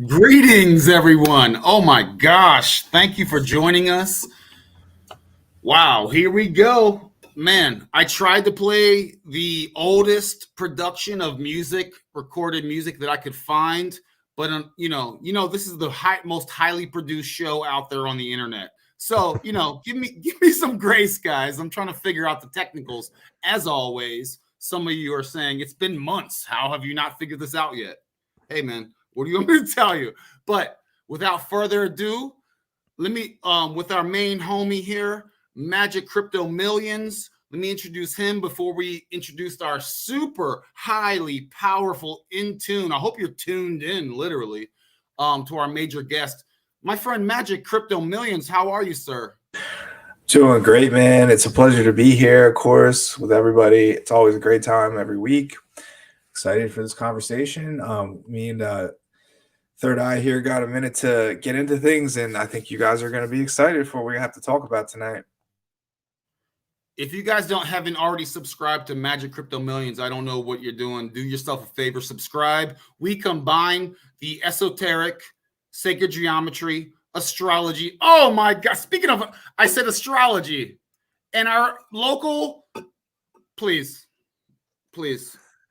Greetings, everyone. Oh my gosh. Thank you for joining us. Wow, here we go. Man, I tried to play the oldest production of music, recorded music that I could find, but this is the most highly produced show out there on the internet. So, give me some grace, guys. I'm trying to figure out the technicals. As always, some of you are saying it's been months. How have you not figured this out yet? Hey, man, what do you want me to tell you? But without further ado, let me with our main homie here, Magic Crypto Millions. Let me introduce him before we introduce our super highly powerful in tune. I hope you're tuned in, literally, to our major guest, my friend Magic Crypto Millions. How are you, sir? Doing great, man. It's a pleasure to be here, of course, with everybody. It's always a great time every week. Excited for this conversation. Me and Third Eye here got a minute to get into things, and I think you guys are going to be excited for what we have to talk about tonight. If you guys haven't already subscribed to Magic Crypto Millions, I don't know what you're doing. Do yourself a favor, subscribe. We combine the esoteric, sacred geometry, astrology. Oh my God. Speaking of, I said astrology. And our local, please,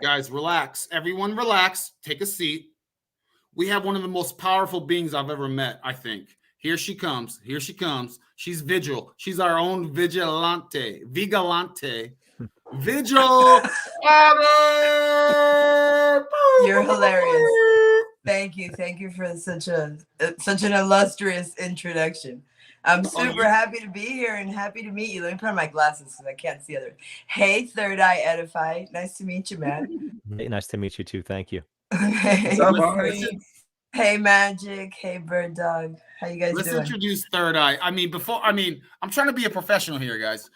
guys, relax. Everyone relax. Take a seat. We have one of the most powerful beings I've ever met, I think. Here she comes. She's Vigil. She's our own vigilante. Vigil. You're hilarious. Thank you for such an illustrious introduction. I'm super happy to be here and happy to meet you. Let me put on my glasses so I can't see other. Hey, Third Eye Edify. Nice to meet you, man. Hey, nice to meet you too. Thank you. Hey, hey, Magic. Hey, Bird Dog. How you guys doing? Let's introduce Third Eye. I'm trying to be a professional here, guys.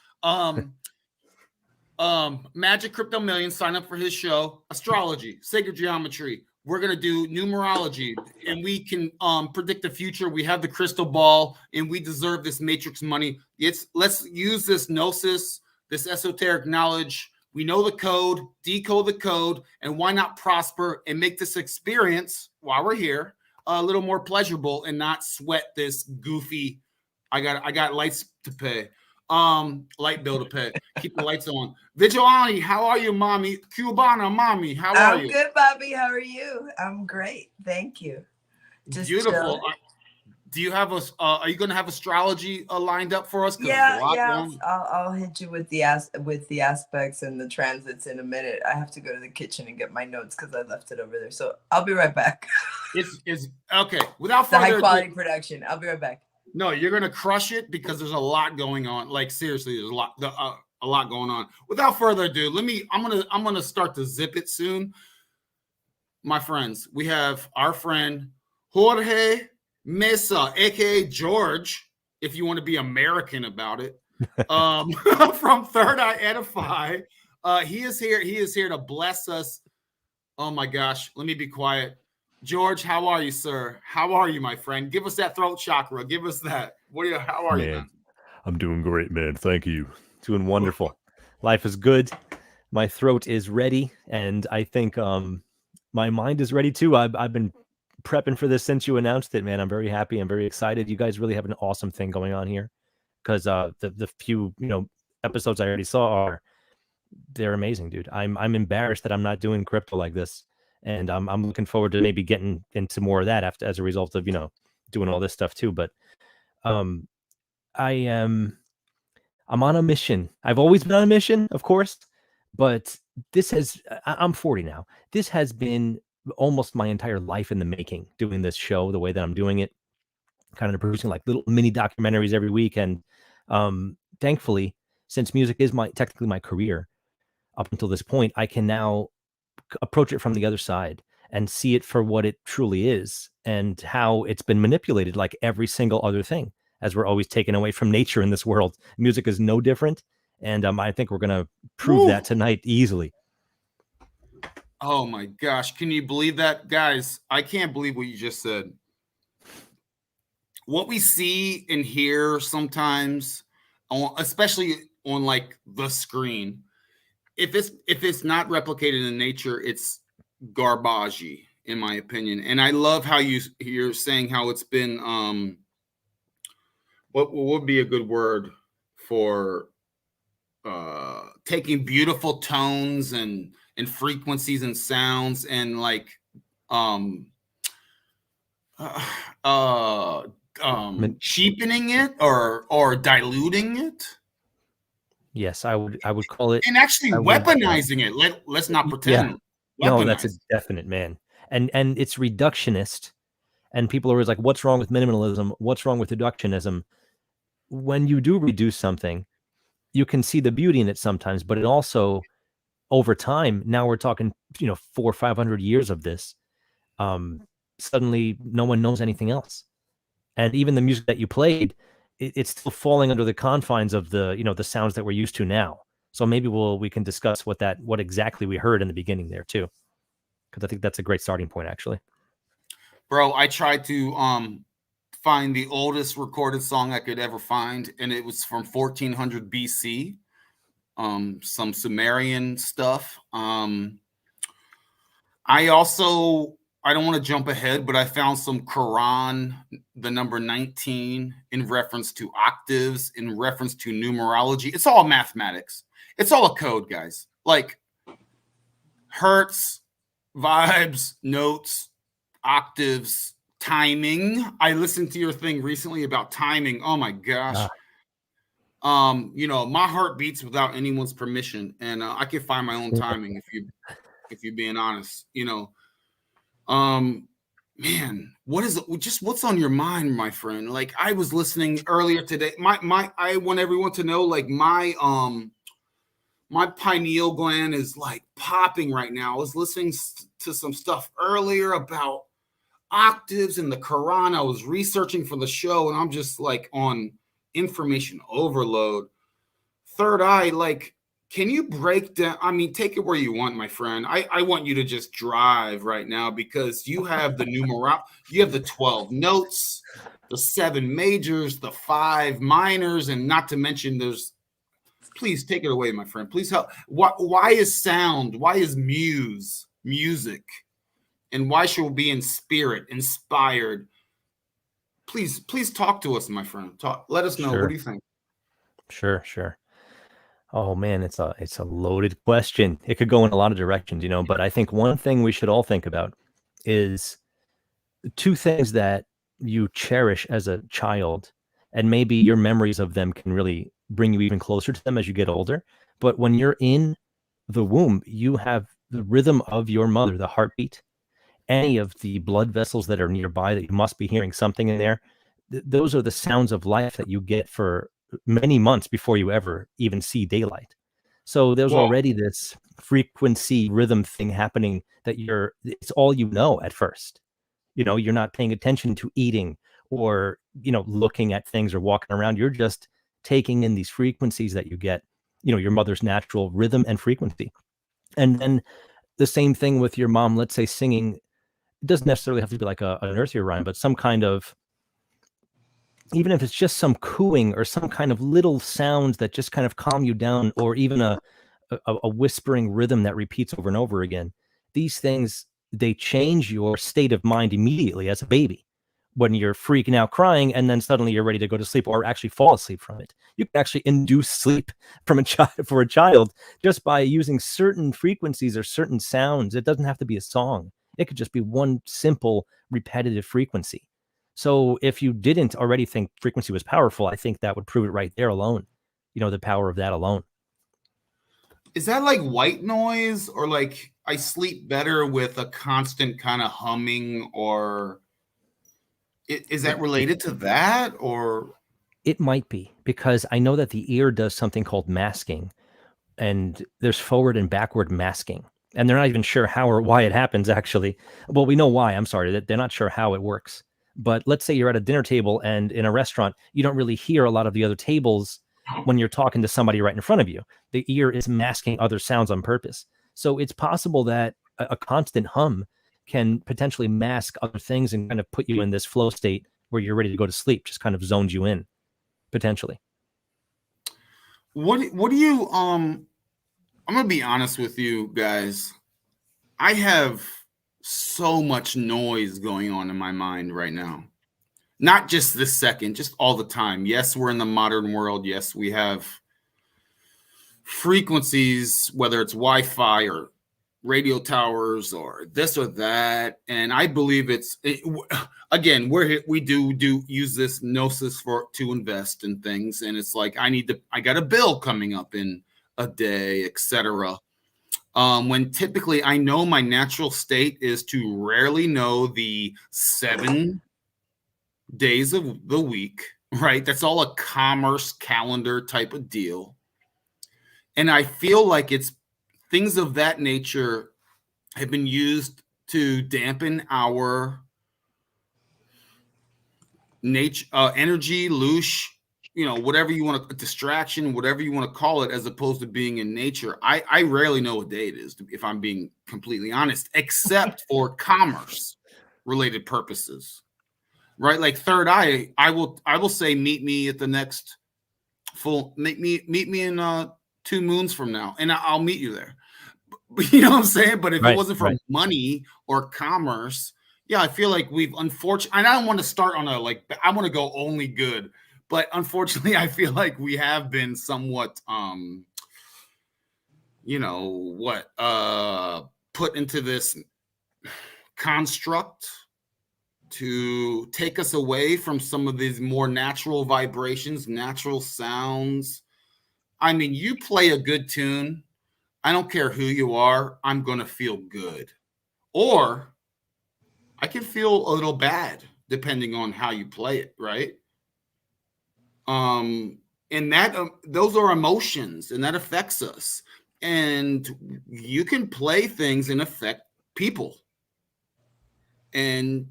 Magic Crypto Millions, sign up for his show. Astrology, sacred geometry. We're going to do numerology, and we can predict the future. We have the crystal ball, and we deserve this matrix money. Let's use this gnosis, this esoteric knowledge. We know the code, decode the code, and why not prosper and make this experience while we're here a little more pleasurable and not sweat this goofy, I got lights to pay. Light bill to pay. Keep the lights on. Vigilante, how are you, mommy? Cubana, mommy, how are you? I'm good, Bobby. How are you? I'm great. Thank you. Just beautiful. Do you have are you going to have astrology lined up for us? Yeah. I'll hit you with the aspects and the transits in a minute. I have to go to the kitchen and get my notes because I left it over there. So I'll be right back. It's okay. Without further ado, high quality production. I'll be right back. No, you're gonna crush it because there's a lot going on. Like seriously, there's a lot going on. Without further ado, I'm gonna start to zip it soon. My friends, we have our friend Jorge Mesa, aka George, if you want to be American about it, from Third Eye Edify. He is here to bless us. Oh my gosh, let me be quiet. George, how are you, sir? How are you, my friend? Give us that throat chakra. Give us that. How are you, man? I'm doing great, man. Thank you. Doing wonderful. Life is good. My throat is ready, and I think my mind is ready too. I've been prepping for this since you announced it, man. I'm very happy. I'm very excited. You guys really have an awesome thing going on here, because the few episodes I already saw they're amazing, dude. I'm embarrassed that I'm not doing crypto like this. And I'm looking forward to maybe getting into more of that as a result of, doing all this stuff too. But I'm on a mission. I've always been on a mission, of course, but I'm 40 now. This has been almost my entire life in the making, doing this show the way that I'm doing it, kind of producing like little mini documentaries every week. And thankfully, since music is technically my career up until this point, I can now approach it from the other side and see it for what it truly is and how it's been manipulated like every single other thing, as we're always taken away from nature in this world. Music is no different. And I think we're going to prove that tonight easily. Oh my gosh. Can you believe that? Guys, I can't believe what you just said. What we see and hear sometimes, especially on like the screen, if it's not replicated in nature, it's garbage. in my opinion. And I love how you're saying how it's been what would be a good word for taking beautiful tones and frequencies and sounds and like cheapening it or diluting it. Yes, I would call it, and actually weaponizing it. Let's not pretend. Yeah. No, that's a definite, man. And it's reductionist. And people are always like, what's wrong with minimalism? What's wrong with reductionism? When you do reduce something, you can see the beauty in it sometimes, but it also, over time, now we're talking, 400 or 500 years of this. Suddenly no one knows anything else. And even the music that you played, it's still falling under the confines of the, the sounds that we're used to now. So maybe we can discuss what exactly we heard in the beginning there too. Because I think that's a great starting point, actually. Bro, I tried to find the oldest recorded song I could ever find, and it was from 1400 BC. Some Sumerian stuff. I don't want to jump ahead, but I found some Quran, the number 19, in reference to octaves, in reference to numerology. It's all mathematics. It's all a code, guys. Like hertz, vibes, notes, octaves, timing. I listened to your thing recently about timing. Oh my gosh. My heart beats without anyone's permission, and I can find my own timing if you're being honest. Man, what's on your mind, my friend? Like, I was listening earlier today. I want everyone to know, like, my pineal gland is like popping right now. I was listening to some stuff earlier about octaves in the Quran. I was researching for the show, and I'm just like on information overload. Third Eye, like, can you break down? I mean, take it where you want, my friend. I want you to just drive right now, because you have the you have the 12 notes, the 7 majors, the 5 minors, and not to mention please take it away, my friend. Please help. Why is sound? Why is music? And why should we be in spirit, inspired? Please talk to us, my friend. Let us know. Sure. What do you think? Sure. Oh man, it's a loaded question. It could go in a lot of directions, but I think one thing we should all think about is 2 things that you cherish as a child, and maybe your memories of them can really bring you even closer to them as you get older. But when you're in the womb, you have the rhythm of your mother, the heartbeat, any of the blood vessels that are nearby that you must be hearing something in there. Those are the sounds of life that you get for many months before you ever even see daylight. So there's already this frequency rhythm thing happening that it's all at first. You're not paying attention to eating or, looking at things or walking around. You're just taking in these frequencies that you get, your mother's natural rhythm and frequency. And then the same thing with your mom, let's say singing. It doesn't necessarily have to be like an nursery rhyme, but some kind of, even if it's just some cooing or some kind of little sounds that just kind of calm you down, or even a whispering rhythm that repeats over and over again. These things, they change your state of mind immediately as a baby. When you're freaking out crying, and then suddenly you're ready to go to sleep or actually fall asleep from it. You can actually induce sleep for a child just by using certain frequencies or certain sounds. It doesn't have to be a song. It could just be one simple repetitive frequency. So if you didn't already think frequency was powerful, I think that would prove it right there alone. The power of that alone. Is that like white noise, or like I sleep better with a constant kind of humming, or is that related to that? Or it might be, because I know that the ear does something called masking, and there's forward and backward masking, and they're not even sure how or why it happens, actually. Well, we know why. I'm sorry that they're not sure how it works. But let's say you're at a dinner table, and in a restaurant, you don't really hear a lot of the other tables when you're talking to somebody right in front of you. The ear is masking other sounds on purpose. So it's possible that a constant hum can potentially mask other things and kind of put you in this flow state where you're ready to go to sleep, just kind of zones you in, potentially. What do you, I'm going to be honest with you guys. I have so much noise going on in my mind right now. Not just this second, just all the time. Yes, we're in the modern world. Yes, we have frequencies, whether it's Wi-Fi or radio towers or this or that. And I believe again, we do use this gnosis to invest in things. And it's like, I got a bill coming up in a day, etc. When typically I know my natural state is to rarely know the 7 days of the week, right? That's all a commerce calendar type of deal. And I feel like it's things of that nature have been used to dampen our nature, energy, loosh, whatever you want to, distraction, whatever you want to call it, as opposed to being in nature. I rarely know what day it is, if I'm being completely honest, except for commerce related purposes, right? Like Third Eye, I will say, meet me at the next meet me in 2 moons from now, and I'll meet you there. You know what I'm saying? But if it wasn't for money or commerce, yeah, I feel like we've unfortunately, and I don't want to start on I want to go only good, but unfortunately, I feel like we have been somewhat, put into this construct to take us away from some of these more natural vibrations, natural sounds. I mean, you play a good tune, I don't care who you are, I'm going to feel good. Or I can feel a little bad depending on how you play it, right? And that those are emotions, and that affects us. And you can play things and affect people. And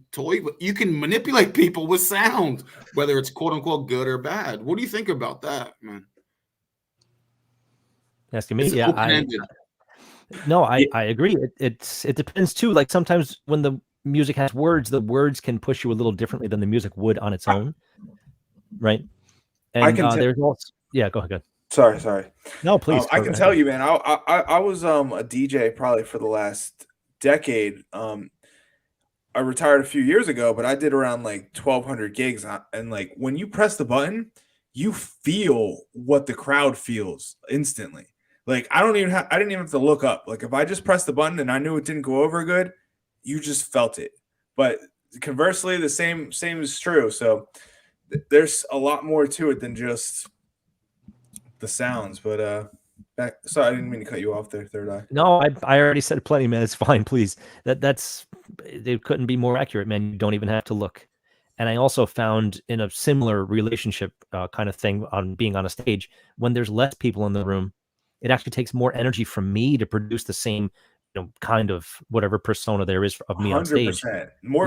you can manipulate people with sound, whether it's quote unquote good or bad. What do you think about that, man? Asking me, yeah, I agree. It depends too. Like sometimes when the music has words, the words can push you a little differently than the music would on its own, right? And there's also, yeah, go ahead. Sorry. No, please. I can tell you, man. I was a DJ probably for the last decade. I retired a few years ago, but I did around like 1,200 gigs, and like when you press the button, you feel what the crowd feels instantly. Like I didn't even have to look up. Like if I just pressed the button and I knew it didn't go over good, you just felt it. But conversely, the same is true. So there's a lot more to it than just the sounds. But sorry, I didn't mean to cut you off there, Third Eye. No, I already said plenty, man. It's fine, please. It couldn't be more accurate, man. You don't even have to look. And I also found in a similar relationship kind of thing on being on a stage, when there's less people in the room, it actually takes more energy from me to produce the same, kind of whatever persona there is of me 100%. On stage. More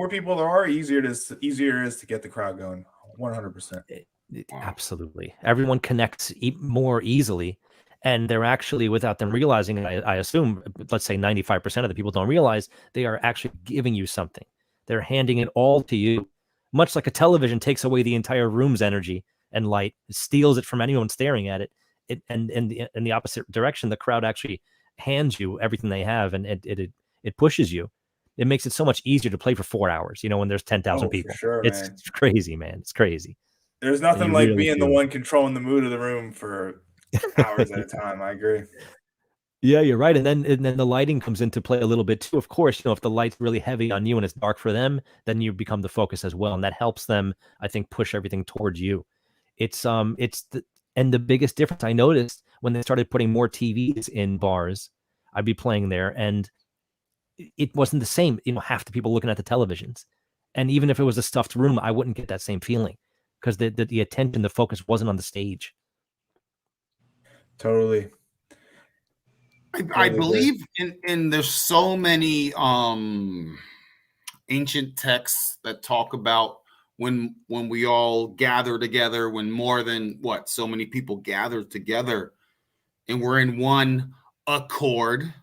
people there are, easier it is to get the crowd going. 100%. Absolutely. Everyone connects more easily. And they're actually, without them realizing it, I assume, let's say 95% of the people don't realize, they are actually giving you something. They're handing it all to you, much like a television takes away the entire room's energy and light, steals it from anyone staring at it. And in the opposite direction, the crowd actually hands you everything they have, and it pushes you. It makes it so much easier to play for 4 hours, when there's 10,000 people. For sure, it's crazy, man. It's crazy. There's nothing like really being the one controlling the mood of the room for hours at a time. I agree. Yeah, you're right. And then the lighting comes into play a little bit too. Of course, if the light's really heavy on you and it's dark for them, then you become the focus as well. And that helps them, I think, push everything towards you. And the biggest difference I noticed when they started putting more TVs in bars, I'd be playing there and it wasn't the same, half the people looking at the televisions. And even if it was a stuffed room, I wouldn't get that same feeling because the attention, the focus wasn't on the stage. Totally. I believe in there's so many ancient texts that talk about when we all gather together, when more than so many people gather together and we're in one accord,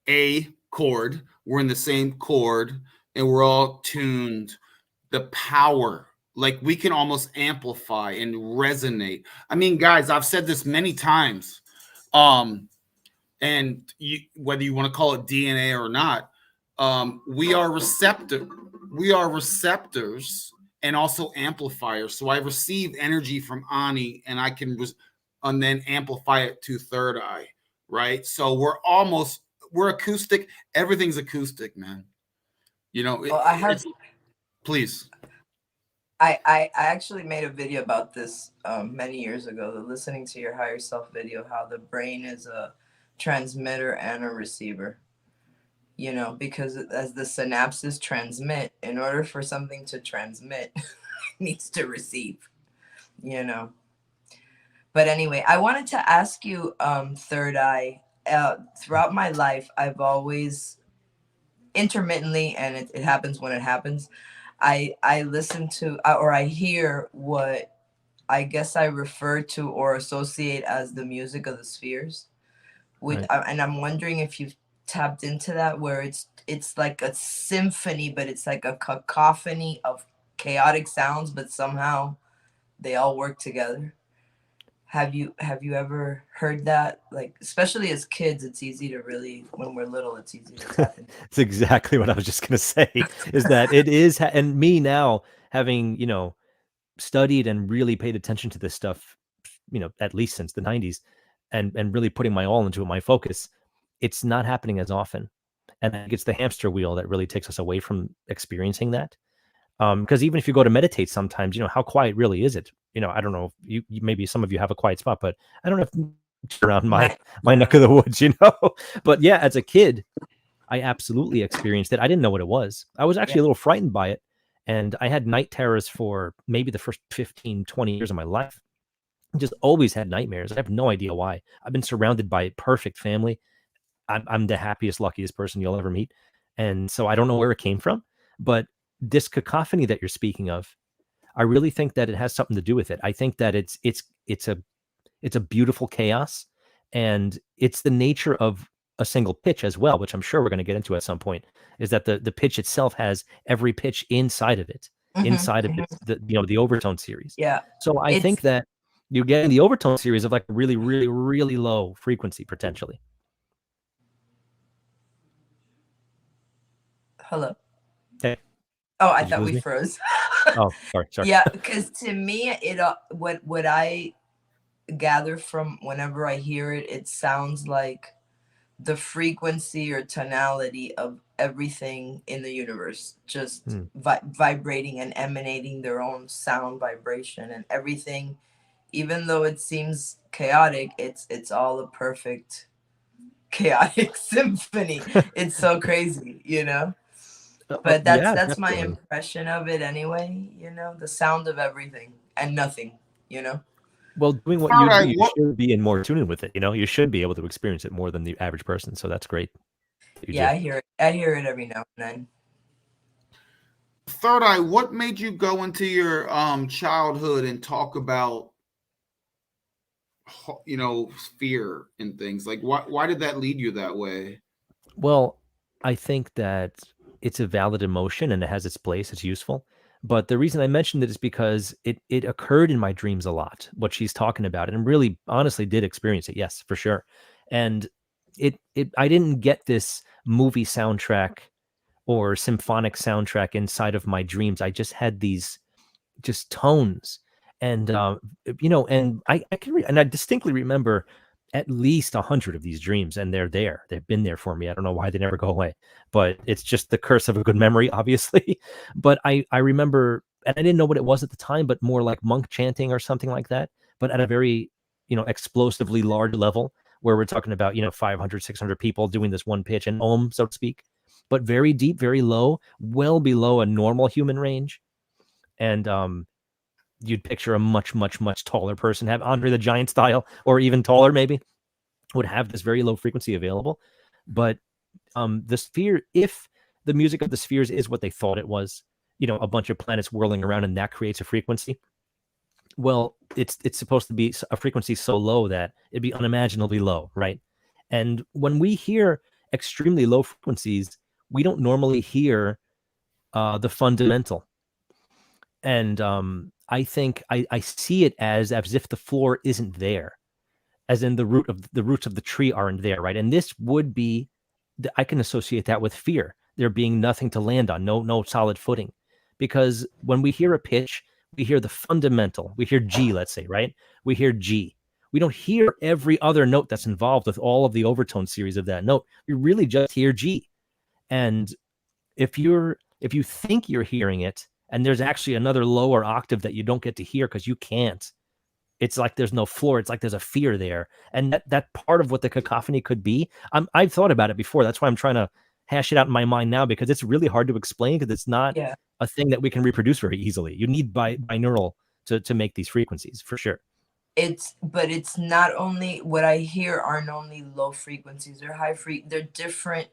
we're in the same chord and we're all tuned, the power, like we can almost amplify and resonate. I mean, guys, I've said this many times. And whether you want to call it DNA or not, We are receptors and also amplifiers. So I receive energy from Ani, and I can and then amplify it to third eye, right? So we're acoustic. Everything's acoustic, man. You know, please. I actually made a video about this many years ago, the listening to your higher self video, how the brain is a transmitter and a receiver. You know, because as the synapses transmit, in order for something to transmit, it needs to receive, you know. But anyway, I wanted to ask you, third eye, throughout my life, I've always intermittently, and it happens when it happens, I listen to or I hear what I guess I refer to or associate as the music of the spheres. Right. And I'm wondering if you've tapped into that, where it's like a symphony, but it's like a cacophony of chaotic sounds, but somehow they all work together. Have you ever heard that? Like, especially as kids, it's easy to really, when we're little, it's easy to tap into. It's exactly what I was just going to say, is that it is, and me now having, you know, studied and really paid attention to this stuff, you know, at least since the 90s, and really putting my all into it, my focus, it's not happening as often. And I think it's the hamster wheel that really takes us away from experiencing that. Because even if you go to meditate sometimes, you know, how quiet really is it? You know, I don't know, you maybe some of you have a quiet spot, but I don't know if around my neck of the woods, you know. But yeah, as a kid, I absolutely experienced it. I didn't know what it was. I was actually a little frightened by it. And I had night terrors for maybe the first 15, 20 years of my life. Just always had nightmares. I have no idea why. I've been surrounded by perfect family. I'm the happiest, luckiest person you'll ever meet. And so I don't know where it came from, but this cacophony that you're speaking of, I really think that it has something to do with it. I think that it's a beautiful chaos, and it's the nature of a single pitch as well, which I'm sure we're going to get into at some point, is that the pitch itself has every pitch inside of it, inside of it, the overtone series. Yeah. So I think that you're getting the overtone series of like really, really, really low frequency potentially. Hello. Hey. Oh, I thought we froze. Oh, sorry. Yeah, because to me, it what I gather from whenever I hear it, it sounds like the frequency or tonality of everything in the universe, just vibrating and emanating their own sound vibration, and everything, even though it seems chaotic, it's all a perfect chaotic symphony. It's so crazy, you know. But that's my impression of it anyway, you know, the sound of everything and nothing, you know. Well, doing what you do, you should be in more tune with it. You know, you should be able to experience it more than the average person. So that's great. Yeah, I hear it. I hear it every now and then. Third eye, what made you go into your childhood and talk about, you know, fear and things? Like, why did that lead you that way? Well, I think that it's a valid emotion and it has its place. It's useful. But the reason I mentioned it is because it occurred in my dreams a lot, what she's talking about, and really honestly did experience it. Yes, for sure. And I didn't get this movie soundtrack or symphonic soundtrack inside of my dreams. I just had these just tones. And, you know, and I distinctly remember at least 100 of these dreams, and they're there. They've been there for me. I don't know why they never go away, but it's just the curse of a good memory, obviously. But I remember, and I didn't know what it was at the time, but more like monk chanting or something like that, but at a very, you know, explosively large level, where we're talking about, you know, 500, 600 people doing this one pitch, an ohm, so to speak, but very deep, very low, well below a normal human range. And you'd picture a much, much, much taller person, have Andre the Giant style, or even taller maybe, would have this very low frequency available. But the sphere, if the music of the spheres is what they thought it was, you know, a bunch of planets whirling around, and that creates a frequency, well, it's supposed to be a frequency so low that it'd be unimaginably low, right? And when we hear extremely low frequencies, we don't normally hear the fundamental. And I think I see it as if the floor isn't there, as in the roots of the tree aren't there, right? And this would be, I can associate that with fear. there being nothing to land on, no solid footing. Because when we hear a pitch, we hear the fundamental. We hear G, let's say, right? We hear G. We don't hear every other note that's involved with all of the overtone series of that note. We really just hear G. And if you think you're hearing it and there's actually another lower octave that you don't get to hear because you can't, it's like there's no floor. It's like there's a fear there. And that part of what the cacophony could be, I've thought about it before. That's why I'm trying to hash it out in my mind now, because it's really hard to explain, because it's not a thing that we can reproduce very easily. You need binaural to make these frequencies, for sure. But it's not only what I hear aren't only low frequencies, they're different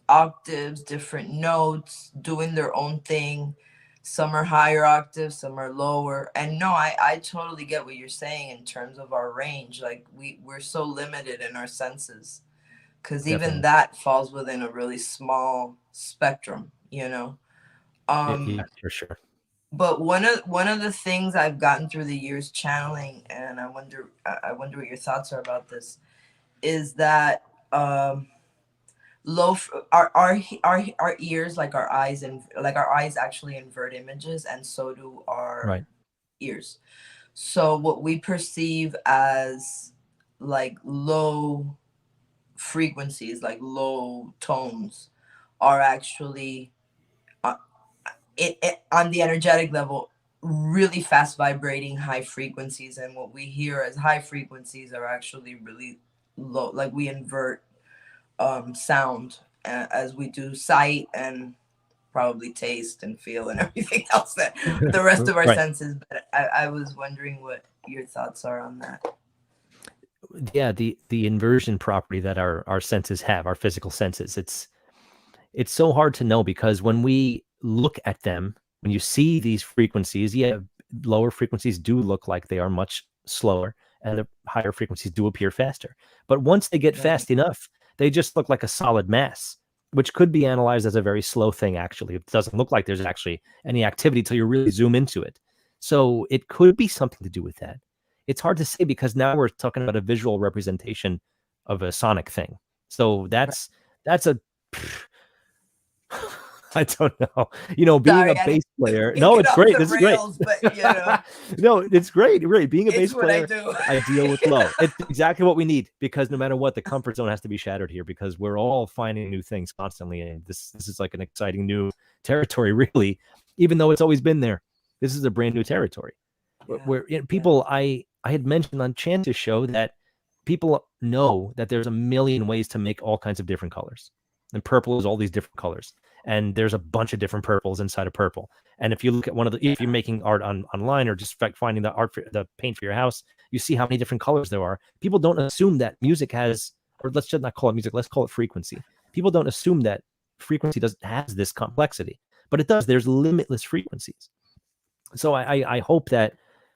octaves, different notes doing their own thing. Some are higher octaves, some are lower. And no, I totally get what you're saying in terms of our range. Like we're so limited in our senses, because even that falls within a really small spectrum, you know. Yeah, for sure. But one of the things I've gotten through the years channeling, and I wonder what your thoughts are about this, is that our ears, like our eyes, and like our eyes actually invert images, and so do our ears. So what we perceive as like low frequencies, like low tones, are actually on the energetic level really fast vibrating high frequencies, and what we hear as high frequencies are actually really low. Like we invert sound as we do sight and probably taste and feel and everything else that the rest of our senses. But I was wondering what your thoughts are on that. Yeah, the inversion property that our senses have, our physical senses, it's so hard to know, because when we look at them, when you see these frequencies, lower frequencies do look like they are much slower, and the higher frequencies do appear faster. But once they get fast enough, they just look like a solid mass, which could be analyzed as a very slow thing. Actually, it doesn't look like there's actually any activity till you really zoom into it. So it could be something to do with that. It's hard to say, because now we're talking about a visual representation of a sonic thing. So that's a I don't know. Being a bass player. No, it's great. This is great. But, no, it's great. Right. Being a bass player, I deal with low. It's exactly what we need, because no matter what, the comfort zone has to be shattered here, because we're all finding new things constantly. And this is like an exciting new territory, really, even though it's always been there. This is a brand new territory. Where people, I had mentioned on Chance's show that people know that there's a million ways to make all kinds of different colors. And purple is all these different colors. And there's a bunch of different purples inside of purple. And if you look at if you're making art online, or just finding the paint for your house, you see how many different colors there are. People don't assume that music has, or let's just not call it music, let's call it frequency. People don't assume that frequency has this complexity, but it does. There's limitless frequencies. So I hope that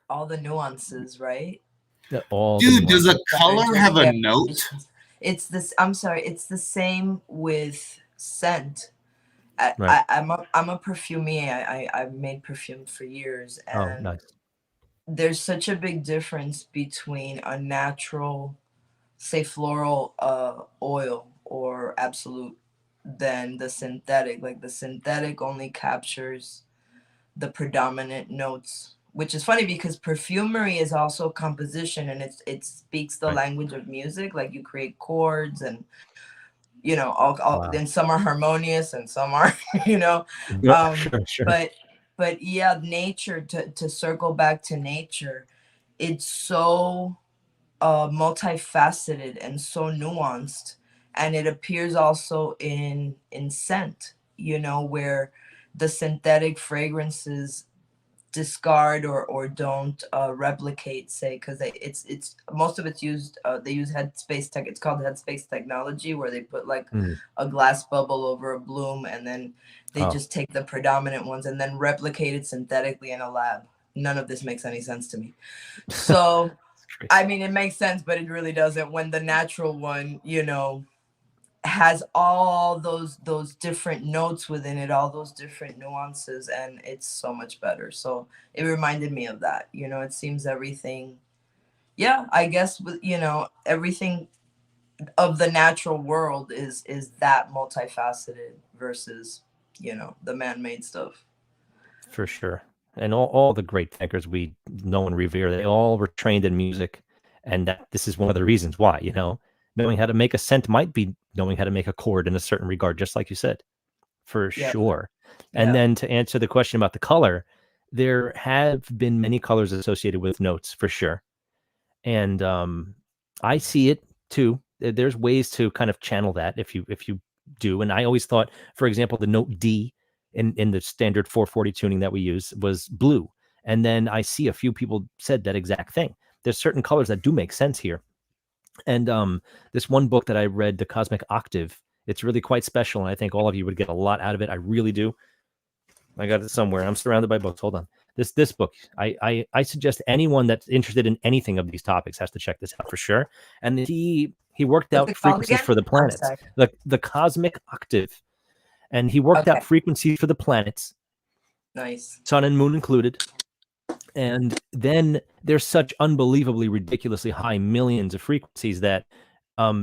all the nuances, right? Dude, does a color have a note? It's this. I'm sorry. It's the same with scent. Right. I'm a perfumier. I've made perfume for years, and nice. There's such a big difference between a natural, say, floral oil or absolute, than the synthetic. Like the synthetic only captures the predominant notes, which is funny, because perfumery is also composition, and it speaks the language of music. Like you create chords, and then some are harmonious and some are Sure. But yeah, nature, to circle back to nature, it's so multifaceted and so nuanced, and it appears also in scent, where the synthetic fragrances discard or don't replicate, say, because it's most of it's used, they use headspace tech. It's called headspace technology, where they put like a glass bubble over a bloom, and then they just take the predominant ones and then replicate it synthetically in a lab. None of this makes any sense to me. So I mean, it makes sense, but it really doesn't, when the natural one has all those different notes within it, all those different nuances, and it's so much better. So it reminded me of that. It seems everything, I guess, with everything of the natural world is that multifaceted versus, you know, the man-made stuff. For sure. And all the great thinkers we know and revere, they all were trained in music. And that this is one of the reasons why, you know, knowing how to make a scent might be knowing how to make a chord in a certain regard, just like you said, for Yep. sure. And then to answer the question about the color, there have been many colors associated with notes for sure. And I see it too. There's ways to kind of channel that if you do. And I always thought, for example, the note D in the standard 440 tuning that we use was blue. And then I see a few people said that exact thing. There's certain colors that do make sense here. And this one book that I read, The Cosmic Octave, it's really quite special. And I think all of you would get a lot out of it. I really do. I got it somewhere. I'm surrounded by books. Hold on. This book, I suggest anyone that's interested in anything of these topics has to check this out for sure. And he worked out frequencies for the planets, the Cosmic Octave, and he worked out frequencies for the planets, nice, sun and moon included. And then there's such unbelievably ridiculously high millions of frequencies that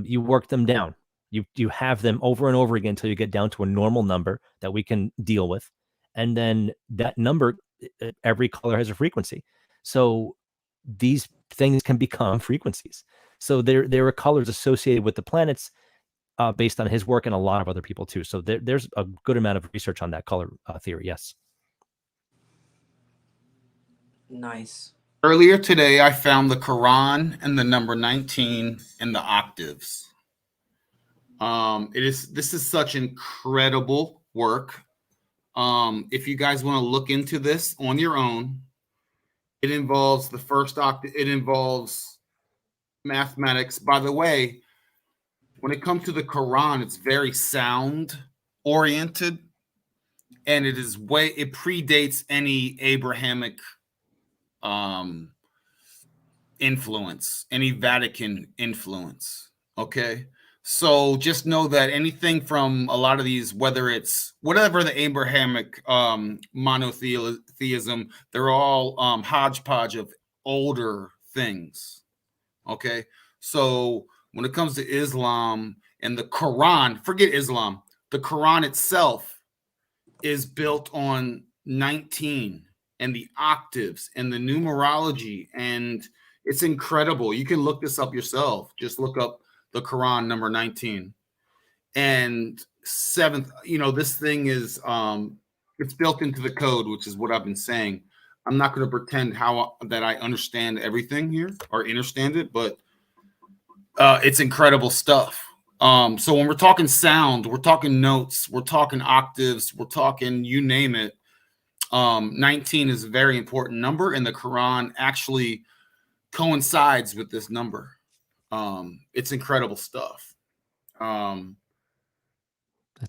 you work them down. You have them over and over again until you get down to a normal number that we can deal with. And then that number, every color has a frequency. So these things can become frequencies. So there are colors associated with the planets based on his work and a lot of other people too. So there's a good amount of research on that color theory. Yes. Nice. Earlier today, I found the Quran and the number 19 in the octaves. This is such incredible work. If you guys want to look into this on your own, it involves the first octave. It involves mathematics. By the way, when it comes to the Quran, it's very sound oriented, and it predates any Abrahamic influence, any Vatican influence. Okay. So just know that anything from a lot of these, whether it's whatever the Abrahamic monotheism, they're all hodgepodge of older things. Okay. So when it comes to Islam and the Quran, forget Islam, the Quran itself is built on 19 and the octaves and the numerology, and it's incredible. You can look this up yourself. Just look up the Quran number 19 and 7th. You know, this thing is it's built into the code, which is what I've been saying. I'm not going to pretend that I understand everything here or understand it, but it's incredible stuff. So when we're talking sound, we're talking notes, we're talking octaves, we're talking you name it. 19 is a very important number, and the Quran actually coincides with this number. It's incredible stuff. That's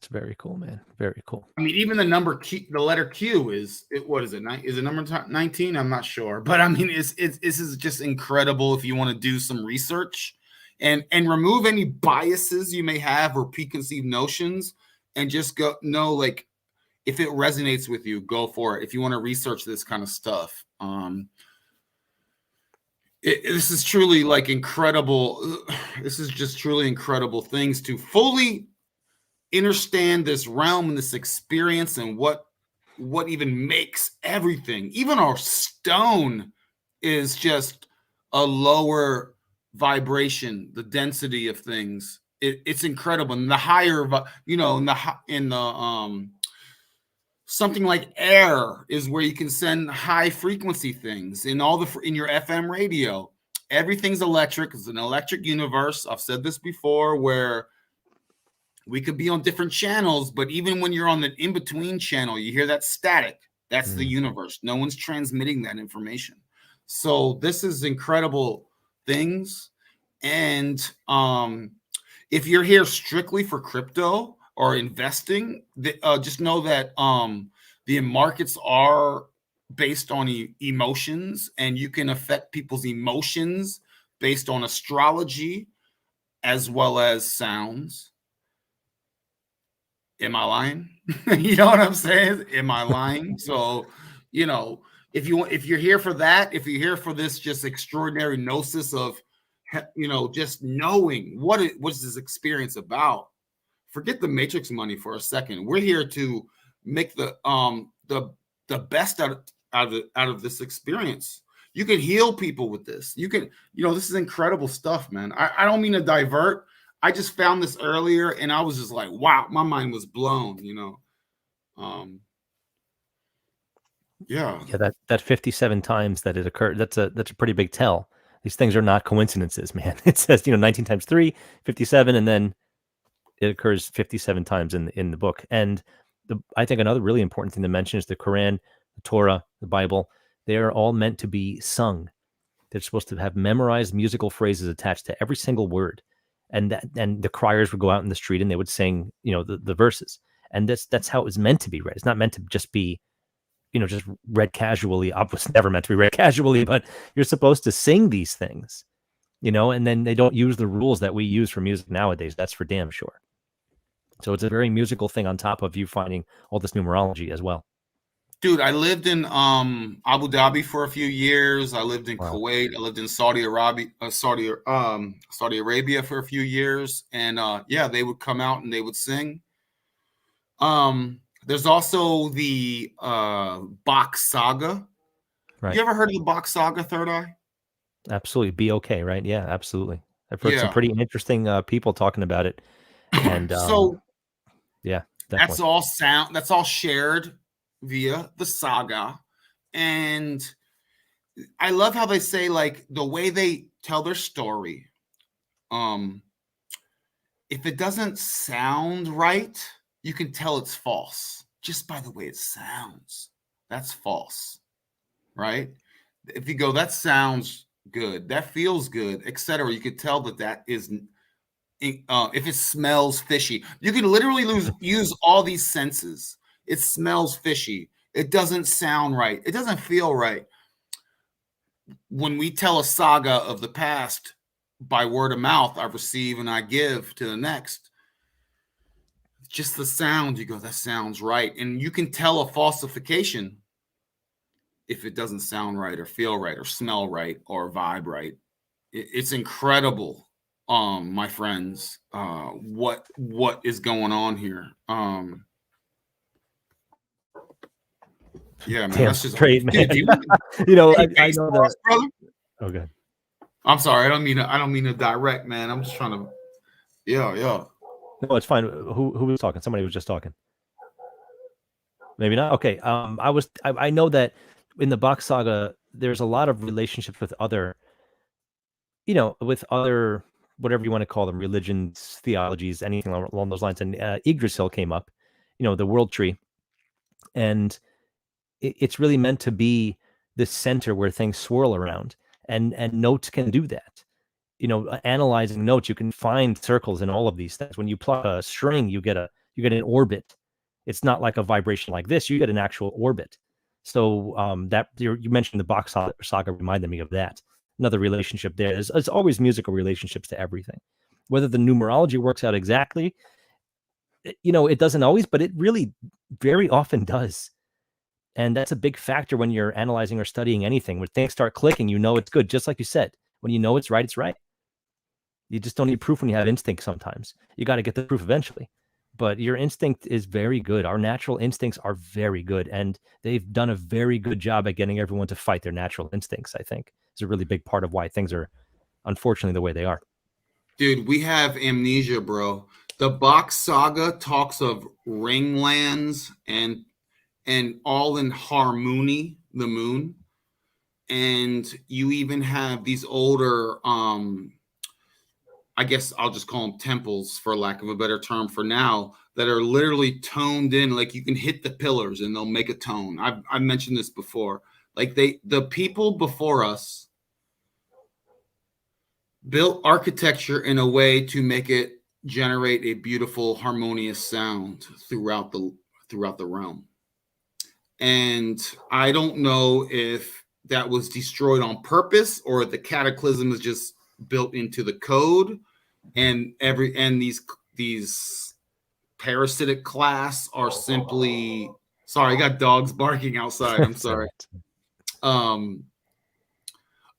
very cool, man. Very cool. I mean, even the number Q, the letter Q is it? What is it? Is it number 19? I'm not sure, but I mean, this is just incredible if you want to do some research and remove any biases you may have or preconceived notions, and just know, like, if it resonates with you, go for it. If you want to research this kind of stuff, this is truly like incredible. This is just truly incredible things to fully understand this realm and this experience and what even makes everything. Even our stone is just a lower vibration, the density of things. It's incredible. And the higher, you know, in the something like air is where you can send high frequency things in your FM radio. Everything's electric. It's an electric universe. I've said this before, where we could be on different channels, but even when you're on the in-between channel, you hear that static. That's the universe. No one's transmitting that information. So this is incredible things. And if you're here strictly for crypto or investing, just know that the markets are based on emotions, and you can affect people's emotions based on astrology as well as sounds. Am I lying? You know what I'm saying? Am I lying? So, you know, if you're here for that, if you're here for this just extraordinary gnosis of just knowing what's this experience about. Forget the Matrix money for a second. We're here to make the best out of this experience. You can heal people with this. You can, this is incredible stuff, man. I don't mean to divert. I just found this earlier and I was just like, wow, my mind was blown, Yeah, that 57 times that it occurred, that's a pretty big tell. These things are not coincidences, man. It says, 19 times 3, 57, and then it occurs 57 times in the book. And I think another really important thing to mention is the Quran, the Torah, the Bible. They are all meant to be sung. They're supposed to have memorized musical phrases attached to every single word. And the criers would go out in the street and they would sing, the verses. And that's how it was meant to be read. It's not meant to just be, just read casually. It was never meant to be read casually, but you're supposed to sing these things, and then they don't use the rules that we use for music nowadays. That's for damn sure. So it's a very musical thing on top of you finding all this numerology as well. Dude, I lived in Abu Dhabi for a few years. I lived in Kuwait. I lived in Saudi Arabia for a few years. And they would come out and they would sing. There's also the Bach Saga. Right. You ever heard of the Bach Saga, Third Eye? Absolutely. Be okay, right? Yeah, absolutely. I've heard some pretty interesting people talking about it. And yeah, definitely. That's all shared via the saga. And I love how they say, like, the way they tell their story. If it doesn't sound right, you can tell it's false just by the way it sounds. That's false, right? If you go, that sounds good, that feels good, etc., you could tell that is. If it smells fishy, you can literally use all these senses. It smells fishy. It doesn't sound right. It doesn't feel right. When we tell a saga of the past by word of mouth, I receive and I give to the next. Just the sound, you go, that sounds right. And you can tell a falsification if it doesn't sound right or feel right or smell right or vibe right. It's incredible. My friends, what is going on here? Yeah, man, damn, that's just great, man. Dude, I know that. Brother? Okay. I'm sorry, I don't mean to direct, man. I'm just trying to. Yeah. No, it's fine. Who was talking? Somebody was just talking. Maybe not. Okay. I know that in the Bach Saga, there's a lot of relationships with other, whatever you want to call them, religions, theologies, anything along those lines. And Yggdrasil came up, the world tree. And it's really meant to be the center where things swirl around. And notes can do that. Analyzing notes, you can find circles in all of these things. When you pluck a string, you get an orbit. It's not like a vibration like this. You get an actual orbit. So that you mentioned the Bach Saga reminded me of that. Another relationship there. There's always musical relationships to everything. Whether the numerology works out exactly, it doesn't always, but it really very often does. And that's a big factor when you're analyzing or studying anything. When things start clicking, it's good. Just like you said, when you know it's right, it's right. You just don't need proof when you have instinct sometimes. You got to get the proof eventually. But your instinct is very good. Our natural instincts are very good. And they've done a very good job at getting everyone to fight their natural instincts, I think. It's a really big part of why things are, unfortunately, the way they are. Dude, we have amnesia, bro. The Bach Saga talks of ringlands and all in harmony, the moon. And you even have these older, I guess I'll just call them temples, for lack of a better term for now, that are literally toned in. Like, you can hit the pillars and they'll make a tone. I've mentioned this before. Like, the people before us built architecture in a way to make it generate a beautiful, harmonious sound throughout the realm. And I don't know if that was destroyed on purpose or the cataclysm is just built into the code, and these parasitic class are simply, sorry, I got dogs barking outside. I'm sorry.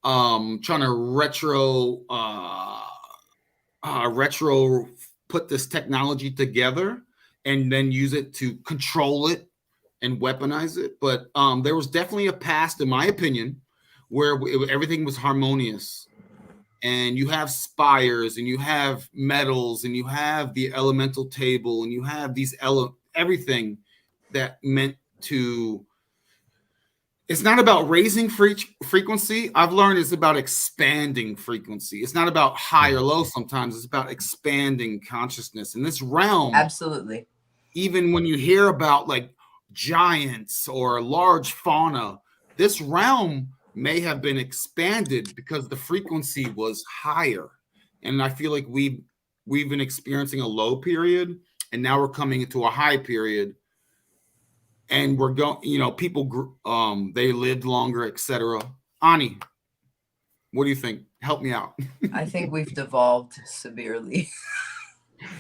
trying to retro put this technology together and then use it to control it and weaponize it. But there was definitely a past, in my opinion, where everything was harmonious. And you have spires, and you have metals, and you have the elemental table, and you have these everything that meant to. It's not about raising frequency. I've learned it's about expanding frequency. It's not about high or low sometimes. It's about expanding consciousness. In this realm, Absolutely. even when you hear about like giants or large fauna, this realm may have been expanded because the frequency was higher. And I feel like we've been experiencing a low period, and now we're coming into a high period. And we're going, people, they lived longer, etc. Ani, what do you think? Help me out. I think we've devolved severely.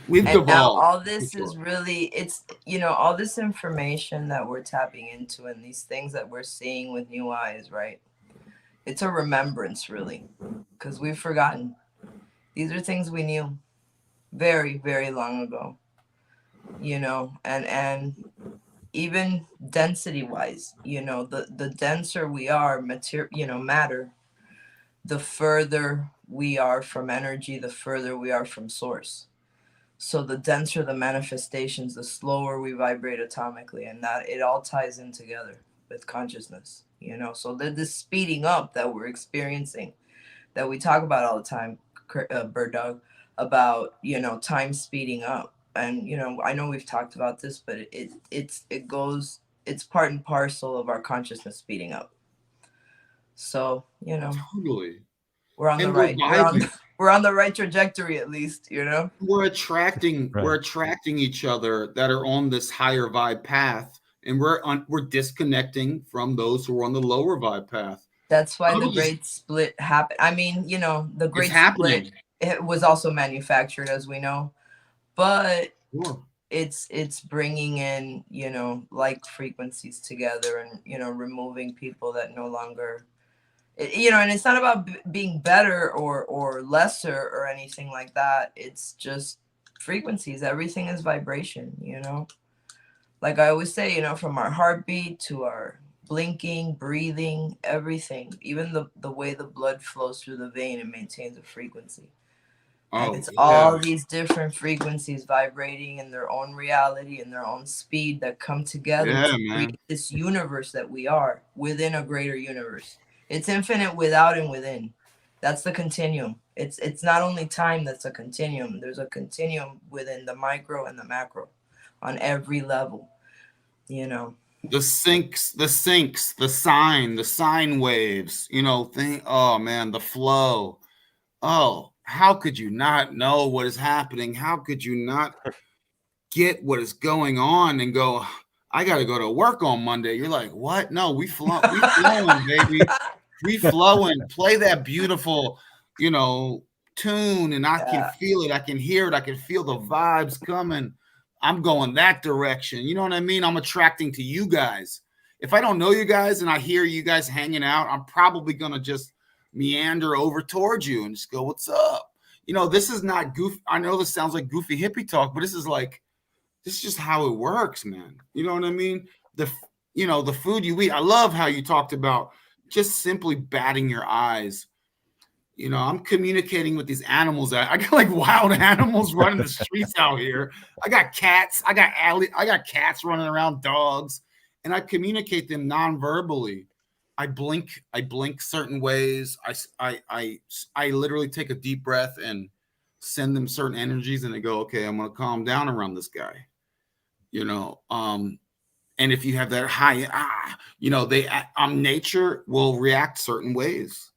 We've And devolved. now all this is really, it's, all this information that we're tapping into and these things that we're seeing with new eyes, right? It's a remembrance, really, because we've forgotten. These are things we knew very, very long ago, and even density wise, the denser we are, matter, the further we are from energy, the further we are from source. So the denser the manifestations, the slower we vibrate atomically, and that it all ties in together with consciousness, so this speeding up that we're experiencing, that we talk about all the time, Bird Dog, about, time speeding up. And, I know we've talked about this, but it's part and parcel of our consciousness speeding up. So, totally, we're on the right, we're on the right trajectory, at least, we're attracting each other that are on this higher vibe path, and we're disconnecting from those who are on the lower vibe path. That's why the great split happened. I mean, the great split, it was also manufactured, as we know, but sure. It's bringing in, like frequencies together, and, removing people that no longer, and it's not about being better or lesser or anything like that. It's just frequencies. Everything is vibration, like I always say, from our heartbeat to our blinking, breathing, everything, even the way the blood flows through the vein, it maintains a frequency. And it's all these different frequencies vibrating in their own reality and their own speed that come together to create this universe that we are within a greater universe. It's infinite without and within. That's the continuum. It's not only time that's a continuum. There's a continuum within the micro and the macro on every level, The sinks, the sine waves, oh man, the flow. Oh, how could you not know what is happening? How could you not get what is going on and go, I got to go to work on Monday? You're like, what? No, we flowing, baby. We flowing. Play that beautiful, tune, and I can feel it. I can hear it. I can feel the vibes coming. I'm going that direction. You know what I mean? I'm attracting to you guys. If I don't know you guys and I hear you guys hanging out, I'm probably going to just meander over towards you and just go, what's up? This is not goofy. I know this sounds like goofy hippie talk, but this is just how it works, man. You know what I mean? The food you eat. I love how you talked about just simply batting your eyes. I'm communicating with these animals. I got like wild animals running the streets out here. I got cats. I got cats running around, dogs, and I communicate them non-verbally. I blink certain ways. I literally take a deep breath and send them certain energies, and they go, okay, I'm gonna calm down around this guy. And if you have that high, nature will react certain ways.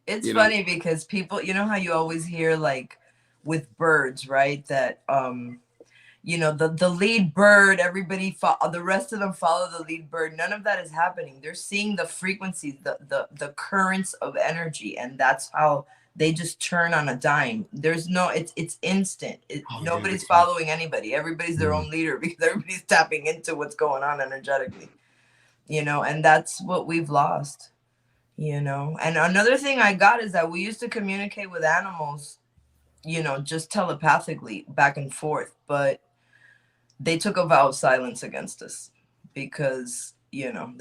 It's funny because people, how you always hear like with birds, right? That the lead bird, everybody the rest of them follow the lead bird. None of that is happening. They're seeing the frequencies, the currents of energy, and that's how they just turn on a dime. There's no, it's instant. Nobody's following anybody. Everybody's their own leader because everybody's tapping into what's going on energetically. And that's what we've lost. you know. And another thing I got is that we used to communicate with animals, you know, just telepathically back and forth, but they took a vow of silence against us because, you know,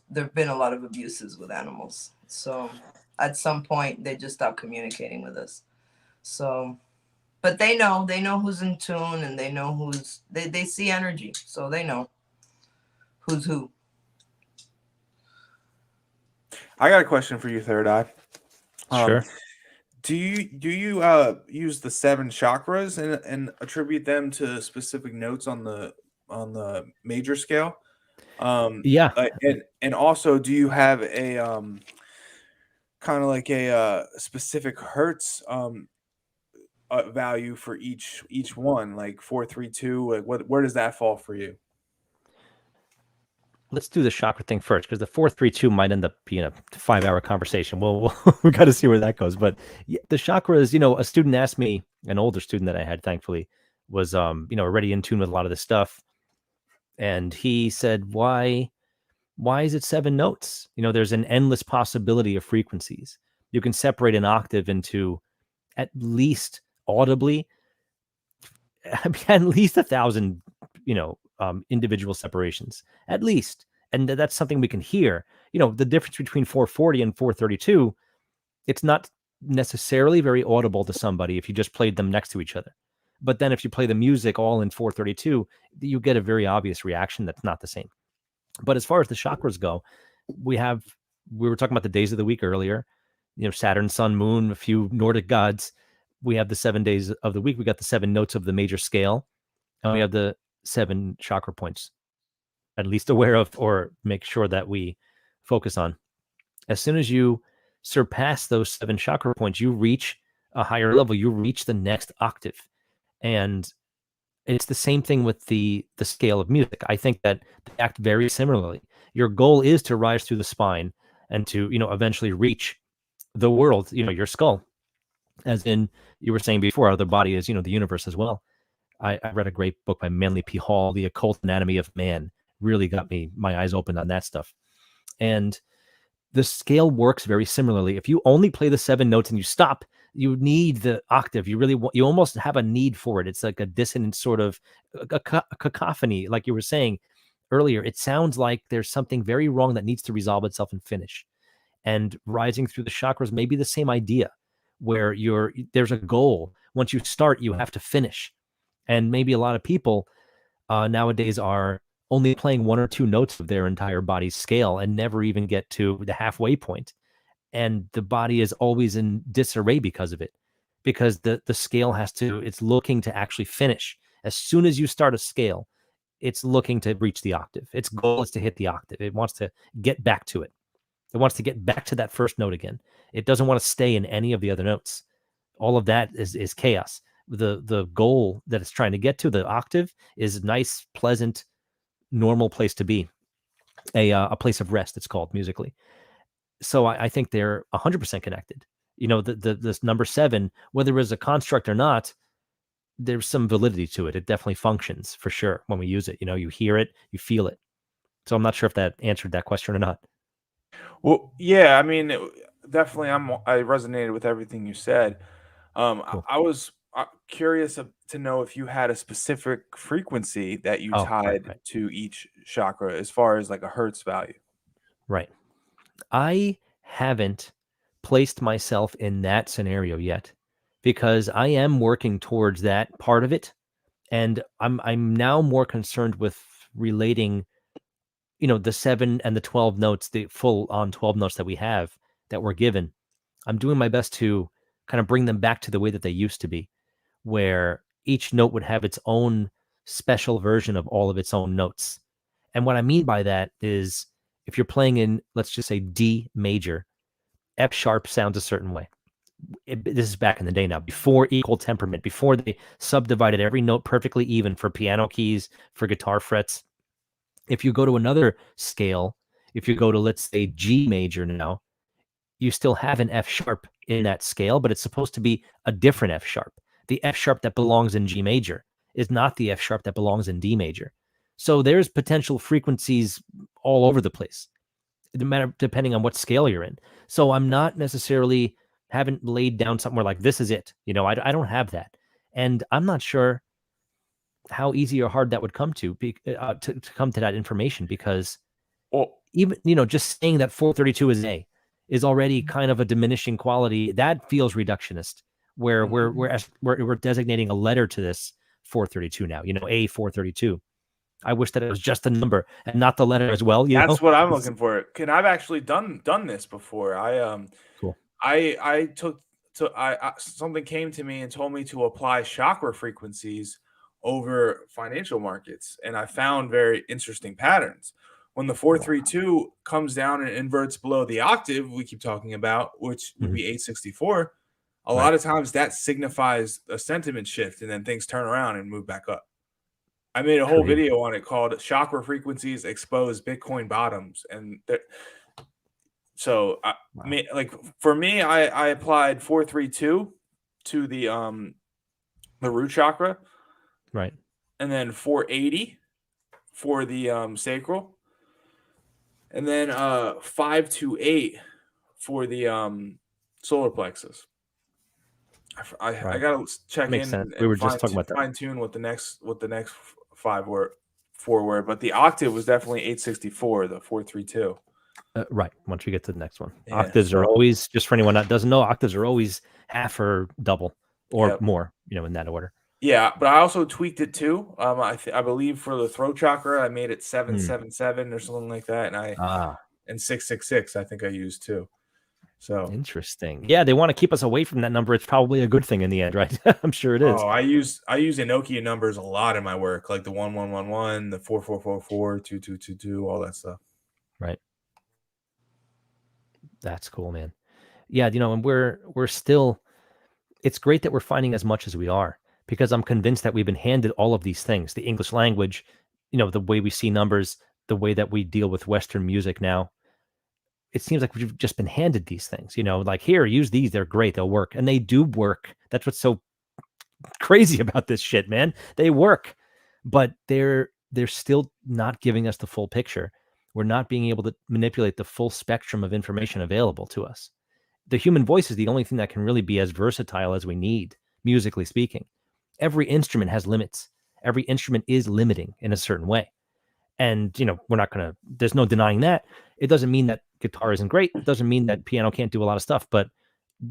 there've been a lot of abuses with animals. So at some point they just stopped communicating with us. So, but they know who's in tune, and they know they see energy, so they know who's who. I got a question for you, Third Eye. Sure. Do you use the 7 chakras and attribute them to specific notes on the major scale? Yeah. And also, do you have a kind of like a specific hertz value for each one, like 432? Like where does that fall for you? Let's do the chakra thing first, because the 432 might end up being a 5-hour conversation. Well, we got to see where that goes. But yeah, the chakras, you know, a student asked me, an older student that I had, thankfully, was, you know, already in tune with a lot of this stuff. And he said, why is it 7 notes? You know, there's an endless possibility of frequencies. You can separate an octave into at least audibly, at least 1,000, you know, individual separations, at least. And that's something we can hear. You know, the difference between 440 and 432, it's not necessarily very audible to somebody if you just played them next to each other. But then if you play the music all in 432, you get a very obvious reaction that's not the same. But as far as the chakras go, we were talking about the days of the week earlier, you know, Saturn, Sun, Moon, a few Nordic gods. We have the 7 days of the week. We got the 7 notes of the major scale, and we have the 7 chakra points, at least aware of, or make sure that we focus on. As soon as you surpass those 7 chakra points, you reach a higher level. You reach the next octave. And it's the same thing with the scale of music. I think that they act very similarly. Your goal is to rise through the spine and to, you know, eventually reach the world, you know, your skull. As in, you were saying before, the body is, you know, the universe as well. I read a great book by Manly P. Hall, The Occult Anatomy of Man. Really got my eyes open on that stuff. And the scale works very similarly. If you only play the 7 notes and you stop, you need the octave. You almost have a need for it. It's like a dissonant sort of a cacophony, like you were saying earlier. It sounds like there's something very wrong that needs to resolve itself and finish. And rising through the chakras may be the same idea, where there's a goal. Once you start, you have to finish. And maybe a lot of people nowadays are only playing 1 or 2 notes of their entire body's scale and never even get to the halfway point. And the body is always in disarray because of it, because the scale it's looking to actually finish. As soon as you start a scale, it's looking to reach the octave. Its goal is to hit the octave. It wants to get back to it. It wants to get back to that first note again. It doesn't want to stay in any of the other notes. All of that is chaos. The goal that it's trying to get to, the octave, is a nice, pleasant, normal place to be, a place of rest, it's called musically. So I think they're 100% connected. You know, this number 7, whether it's a construct or not, there's some validity to it. It definitely functions for sure when we use it. You know, you hear it, you feel it. So I'm not sure if that answered that question or not. Well, yeah, I mean, definitely, I resonated with everything you said. Cool. I was curious to know if you had a specific frequency that you tied right. to each chakra, as far as like a hertz value. Right. I haven't placed myself in that scenario yet, because I am working towards that part of it. And I'm now more concerned with relating, you know, the 7 and the 12 notes, the full on 12 notes that we have, that we're given. I'm doing my best to kind of bring them back to the way that they used to be, where each note would have its own special version of all of its own notes. And what I mean by that is, if you're playing in, let's just say, D major, F sharp sounds a certain way. This is back in the day now, before equal temperament, before they subdivided every note perfectly even for piano keys, for guitar frets. If you go to another scale, if you go to, let's say, G major now, you still have an F sharp in that scale, but it's supposed to be a different F sharp. The F sharp that belongs in G major is not the F sharp that belongs in D major. So there's potential frequencies all over the place. depending on what scale you're in. So I'm not necessarily haven't laid down somewhere like this is it. You know, I don't have that, and I'm not sure how easy or hard that would come to come to that information, because even, you know, just saying that 432 is A is already kind of a diminishing quality. That feels reductionist, where we're designating a letter to this 432 now, you know, A 432. I wish that it was just a number and not the letter as well. That's what I'm looking for. And I've actually done this before. Cool. I took something came to me and told me to apply chakra frequencies over financial markets, and I found very interesting patterns. When the 432 comes down and inverts below the octave we keep talking about, which would be 864, a lot of times that signifies a sentiment shift, and then things turn around and move back up. I made a whole video on it called "Chakra Frequencies Expose Bitcoin Bottoms," and so for me, I applied 432 to the root chakra, right, and then 480 for the sacral, and then 528 for the solar plexus. I gotta check in and we were just talking about that. Fine tune what the next 4 were, but the octave was definitely 864, the 432. Right. Once we get to the next one, octaves are always, just for anyone that doesn't know, octaves are always half or double or more, you know, in that order. Yeah, but I also tweaked it too. I believe for the throat chakra, I made it 777 or something like that, and 666. I think I used too. So interesting. Yeah, they want to keep us away from that number. It's probably a good thing in the end, right? I'm sure it is. Oh, I use Enochian numbers a lot in my work, like the 1111, the 4444, 2222, all that stuff. Right. That's cool, man. Yeah, you know, and we're still. It's great that we're finding as much as we are, because I'm convinced that we've been handed all of these things: the English language, you know, the way we see numbers, the way that we deal with Western music now. It seems like we've just been handed these things, you know, like, here, use these. They're great. They'll work. And they do work. That's what's so crazy about this shit, man. They work, but they're still not giving us the full picture. We're not being able to manipulate the full spectrum of information available to us. The human voice is the only thing that can really be as versatile as we need, musically speaking. Every instrument has limits. Every instrument is limiting in a certain way. And, you know, there's no denying that. It doesn't mean that guitar isn't great. It doesn't mean that piano can't do a lot of stuff, but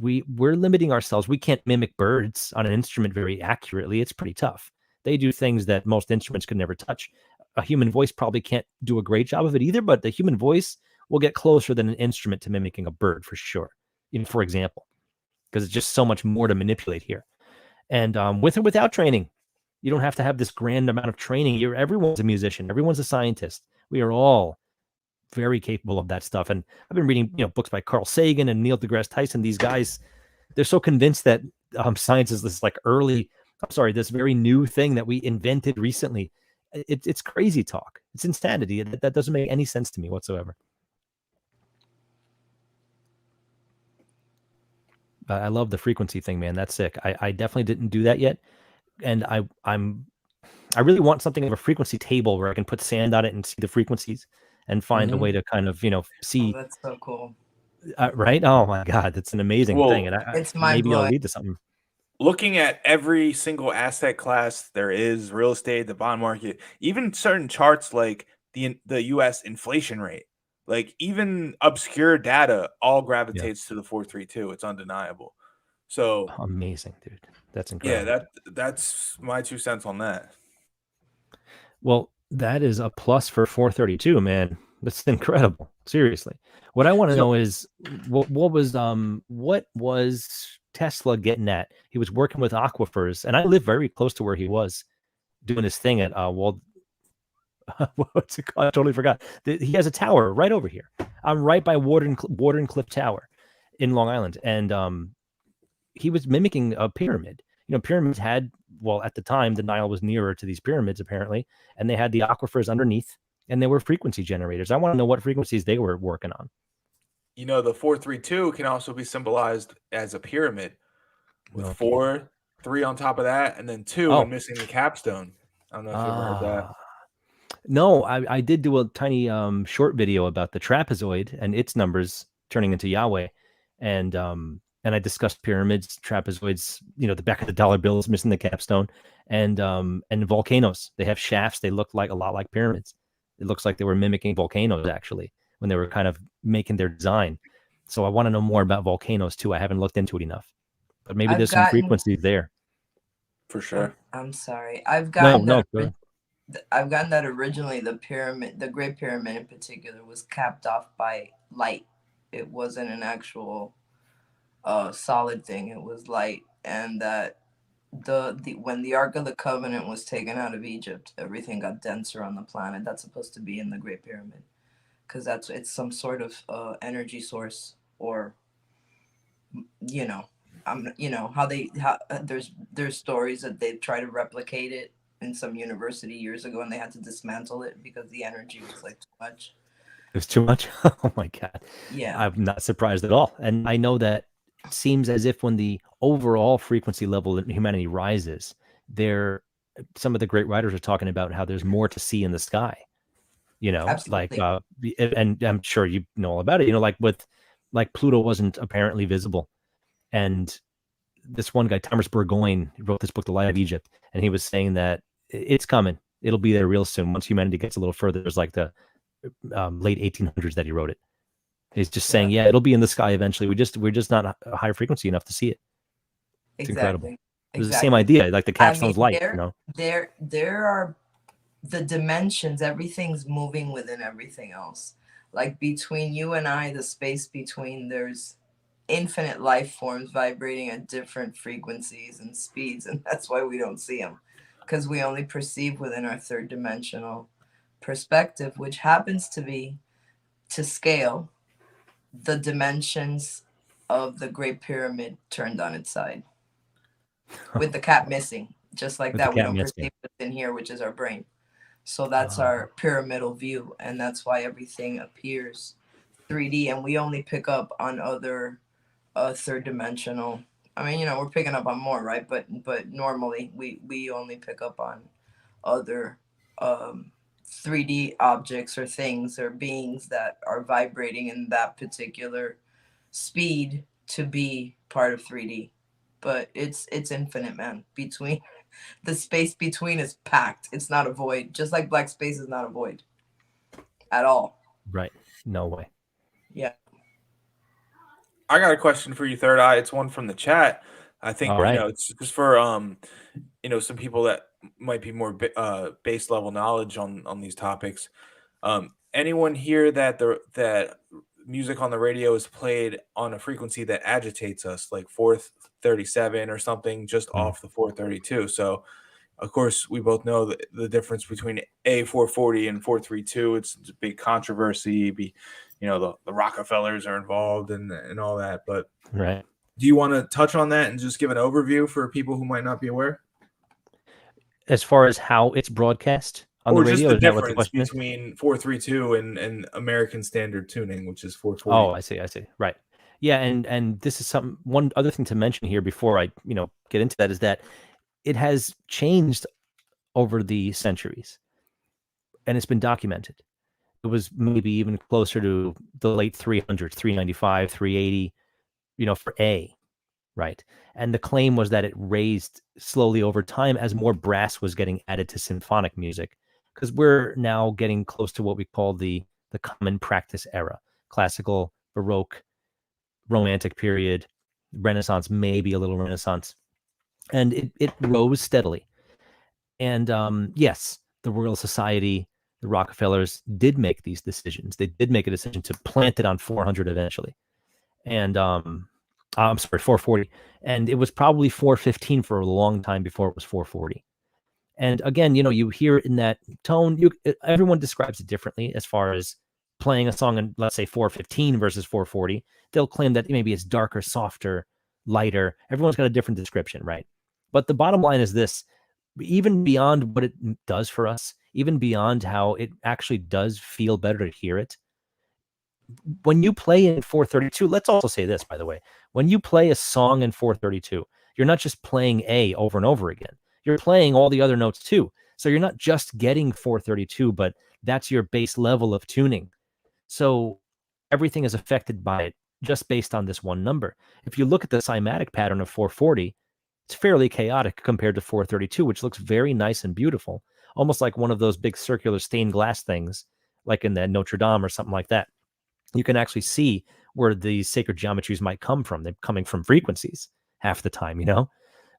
we're limiting ourselves. We can't mimic birds on an instrument very accurately. It's pretty tough. They do things that most instruments could never touch. A human voice probably can't do a great job of it either, but the human voice will get closer than an instrument to mimicking a bird for sure. Even for example, because it's just so much more to manipulate here. And with or without training, you don't have to have this grand amount of training. Everyone's a musician. Everyone's a scientist. We are all very capable of that stuff. And I've been reading, you know, books by Carl Sagan and Neil deGrasse Tyson. These guys, they're so convinced that science is this this very new thing that we invented recently. It's crazy talk. It's insanity. That doesn't make any sense to me whatsoever. I love the frequency thing, man. That's sick. I definitely didn't do that yet. And I really want something of a frequency table where I can put sand on it and see the frequencies and find a way to kind of, you know, see. Oh, that's so cool. Right? Oh my God, that's an amazing thing. And it's maybe I'll lead to something. Looking at every single asset class there is, real estate, the bond market, even certain charts like the U.S. inflation rate, like even obscure data all gravitates to the 432. It's undeniable. So amazing, dude. That's incredible. Yeah, that's my 2 cents on that. Well, that is a plus for 432, man. That's incredible. Seriously. What I want to know is what was Tesla getting at? He was working with aquifers, and I live very close to where he was doing his thing at what's it called? I totally forgot. He has a tower right over here. I'm right by Wardenclyffe Tower in Long Island, and he was mimicking a pyramid. You know, pyramids had, well, at the time, the Nile was nearer to these pyramids, apparently, and they had the aquifers underneath, and they were frequency generators. I want to know what frequencies they were working on. You know, the 432 can also be symbolized as a pyramid with 4, 3 on top of that, and then 2 and missing the capstone. I don't know if you ever heard that. No, I did do a tiny short video about the trapezoid and its numbers turning into Yahweh, and I discussed pyramids, trapezoids, the back of the dollar bill is missing the capstone, and volcanoes. They have shafts. They look like a lot like pyramids. It looks like they were mimicking volcanoes actually when they were kind of making their design. So I want to know more about volcanoes too. I haven't looked into it enough, but maybe there's some frequencies there. For sure. I'm sorry. I've gotten No, I've gotten that originally the pyramid, the Great Pyramid in particular, was capped off by light. It wasn't an actual solid thing. It was light, and that the when the Ark of the Covenant was taken out of Egypt, everything got denser on the planet. That's supposed to be in the Great Pyramid, because it's some sort of energy source, or how there's stories that they try to replicate it in some university years ago, and they had to dismantle it because the energy was like too much. It was too much. Oh my God. Yeah. I'm not surprised at all. And I know that it seems as if when the overall frequency level in humanity rises, some of the great writers are talking about how there's more to see in the sky. Absolutely. And I'm sure you know all about it. Like Pluto wasn't apparently visible, and this one guy, Thomas Burgoyne, wrote this book, The Light of Egypt, and he was saying that it's coming. It'll be there real soon. Once humanity gets a little further, there's like the late 1800s that he wrote it. He's just saying, yeah, it'll be in the sky eventually. We're just not a high frequency enough to see it. It's incredible. It was the same idea, like the capstone's light. There are the dimensions. Everything's moving within everything else. Like between you and I, the space between, there's infinite life forms vibrating at different frequencies and speeds, and that's why we don't see them, because we only perceive within our third dimensional perspective, which happens to be, to scale, the dimensions of the Great Pyramid turned on its side, with the cap missing. Just like that, we don't perceive what's in here, which is our brain. So that's our pyramidal view, and that's why everything appears 3D, and we only pick up on other third dimensional. I mean, we're picking up on more, right? But normally we only pick up on other 3D objects or things or beings that are vibrating in that particular speed to be part of 3D. But it's infinite, man. Between the space between is packed. It's not a void. Just like black space is not a void at all. Right. No way. Yeah. I got a question for you, Third Eye. It's one from the chat. I think it's just for some people that might be more base level knowledge on these topics. Anyone here that music on the radio is played on a frequency that agitates us, like 437 or something, just off the 432? So, of course, we both know the difference between A440 and 432. It's a big controversy. The Rockefellers are involved and all that. But right. Do you want to touch on that and just give an overview for people who might not be aware? As far as how it's broadcast on the radio? Just the difference between 432 and American standard tuning, which is 440. Oh, I see. Right. Yeah, and this is one other thing to mention here before I, get into that, is that it has changed over the centuries, and it's been documented. It was maybe even closer to the late 300s, 395, 380, for A, right? And the claim was that it raised slowly over time as more brass was getting added to symphonic music, because we're now getting close to what we call the common practice era: classical, Baroque, Romantic period, Renaissance, maybe a little Renaissance. And it rose steadily. And yes, the Royal Society, the Rockefellers did make these decisions. They did make a decision to plant it on 400 eventually. And I'm sorry, 440. And it was probably 415 for a long time before it was 440. And again, you hear it in that tone. Everyone describes it differently as far as playing a song in, let's say, 415 versus 440. They'll claim that maybe it's darker, softer, lighter. Everyone's got a different description, right? But the bottom line is this: even beyond what it does for us, even beyond how it actually does feel better to hear it, when you play in 432, let's also say this, by the way, when you play a song in 432, you're not just playing A over and over again. You're playing all the other notes too. So you're not just getting 432, but that's your base level of tuning. So everything is affected by it just based on this one number. If you look at the cymatic pattern of 440, it's fairly chaotic compared to 432, which looks very nice and beautiful, almost like one of those big circular stained glass things, like in the Notre Dame or something like that. You can actually see where these sacred geometries might come from. They're coming from frequencies half the time, you know?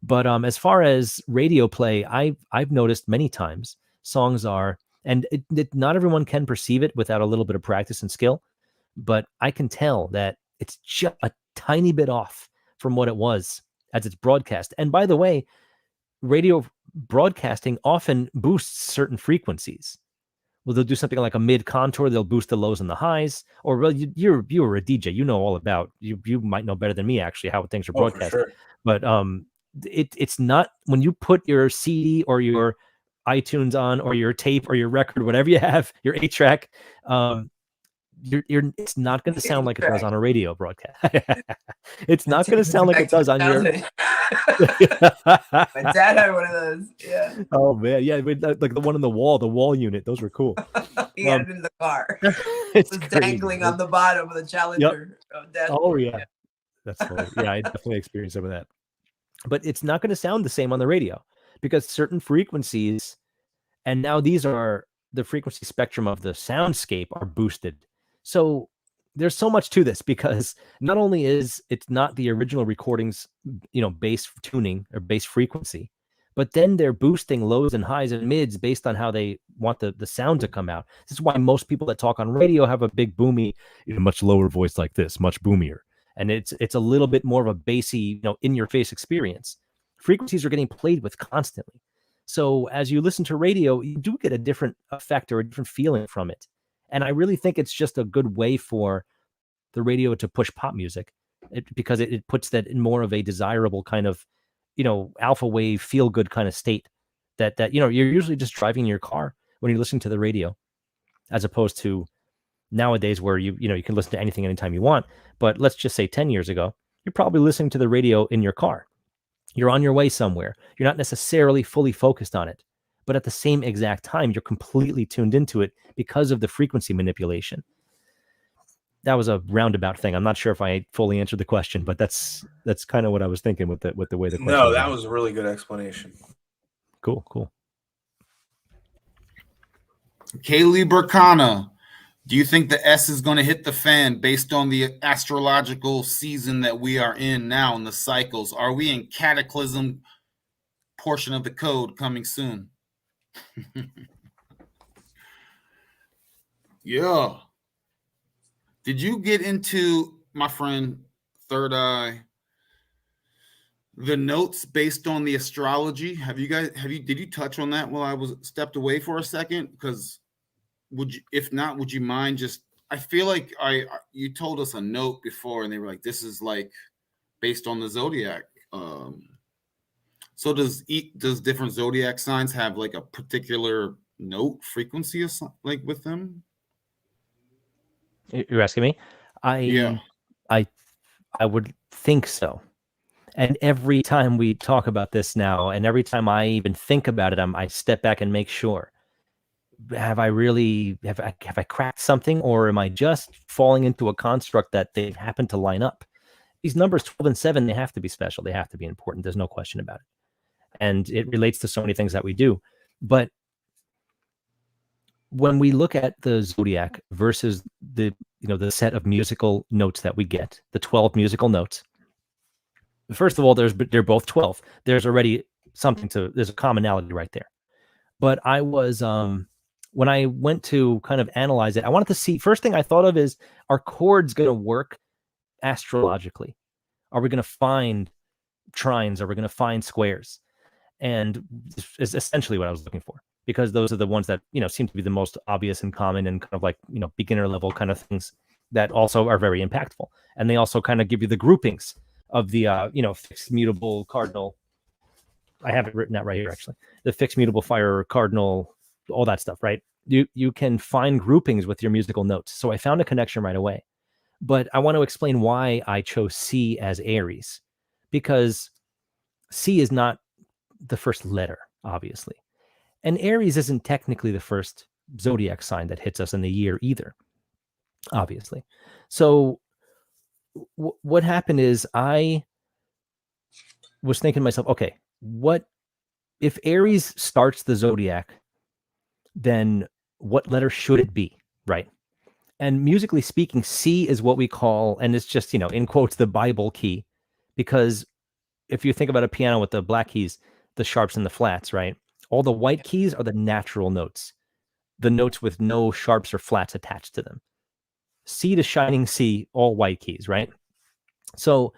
But as far as radio play, I've noticed many times songs are, and not everyone can perceive it without a little bit of practice and skill, but I can tell that it's just a tiny bit off from what it was as it's broadcast. And by the way, radio broadcasting often boosts certain frequencies. Well, they'll do something like a mid contour. They'll boost the lows and the highs. Or well, you were a DJ. You know all about you. You might know better than me actually how things are broadcast. For sure. But it's not when you put your CD or your iTunes on or your tape or your record, whatever you have, your 8-track. It's not going to sound like it does on a radio broadcast. It's not going to sound like it does on your. My dad had one of those. Yeah. Oh man, yeah, like the one on the wall unit. Those were cool. He had it in the car. It's It was crazy. dangling on the bottom of the Challenger. Oh yeah, that's funny. Yeah, I definitely experienced some of that. But it's not going to sound the same on the radio because certain frequencies, and now these are the frequency spectrum of the soundscape are boosted. So there's so much to this because not only is it's not the original recordings, base tuning or base frequency, but then they're boosting lows and highs and mids based on how they want the sound to come out. This is why most people that talk on radio have a big boomy, much lower voice like this, much boomier. And it's a little bit more of a bassy, in your face experience. Frequencies are getting played with constantly. So as you listen to radio, you do get a different effect or a different feeling from it. And I really think it's just a good way for the radio to push pop music because it puts that in more of a desirable kind of, alpha wave, feel good kind of state that you're usually just driving your car when you're listening to the radio, as opposed to nowadays where you can listen to anything anytime you want. But let's just say 10 years ago, you're probably listening to the radio in your car. You're on your way somewhere. You're not necessarily fully focused on it. But at the same exact time, you're completely tuned into it because of the frequency manipulation. That was a roundabout thing. I'm not sure if I fully answered the question, but that's kind of what I was thinking with the way the question. No, that was a really good explanation. Cool. Kaylee Burkana, do you think the S is going to hit the fan based on the astrological season that we are in now in the cycles? Are we in cataclysm portion of the code coming soon? Yeah. Did you get into, my friend Third Eye, the notes based on the astrology? Did you touch on that while I was stepped away for a second? Because if not, would you mind just, I feel like you told us a note before and they were like, this is like based on the zodiac. So does different zodiac signs have like a particular note frequency or something like with them? You're asking me? I would think so. And every time we talk about this now, and every time I even think about it, I step back and make sure. Have I cracked something, or am I just falling into a construct that they happen to line up? These numbers 12 and 7, they have to be special. They have to be important. There's no question about it. And it relates to so many things that we do. But when we look at the zodiac versus the set of musical notes that we get, the 12 musical notes, first of all, they're both 12. There's already there's a commonality right there. But I was, when I went to kind of analyze it, I wanted to see, first thing I thought of is, are chords going to work astrologically? Are we going to find trines? Are we going to find squares? And this is essentially what I was looking for, because those are the ones that, seem to be the most obvious and common and kind of like, beginner level kind of things that also are very impactful. And they also kind of give you the groupings of the, fixed mutable cardinal. I have it written out right here, actually. The fixed mutable fire cardinal, all that stuff, right? You can find groupings with your musical notes. So I found a connection right away. But I want to explain why I chose C as Aries, because C is not the first letter, obviously. And Aries isn't technically the first zodiac sign that hits us in the year either, obviously. So what happened is I was thinking to myself, okay, what if Aries starts the zodiac, then what letter should it be, right? And musically speaking, C is what we call, and it's just, in quotes, the Bible key, because if you think about a piano with the black keys, the sharps and the flats, right? All the white keys are the natural notes, the notes with no sharps or flats attached to them. C to shining C, all white keys, right? So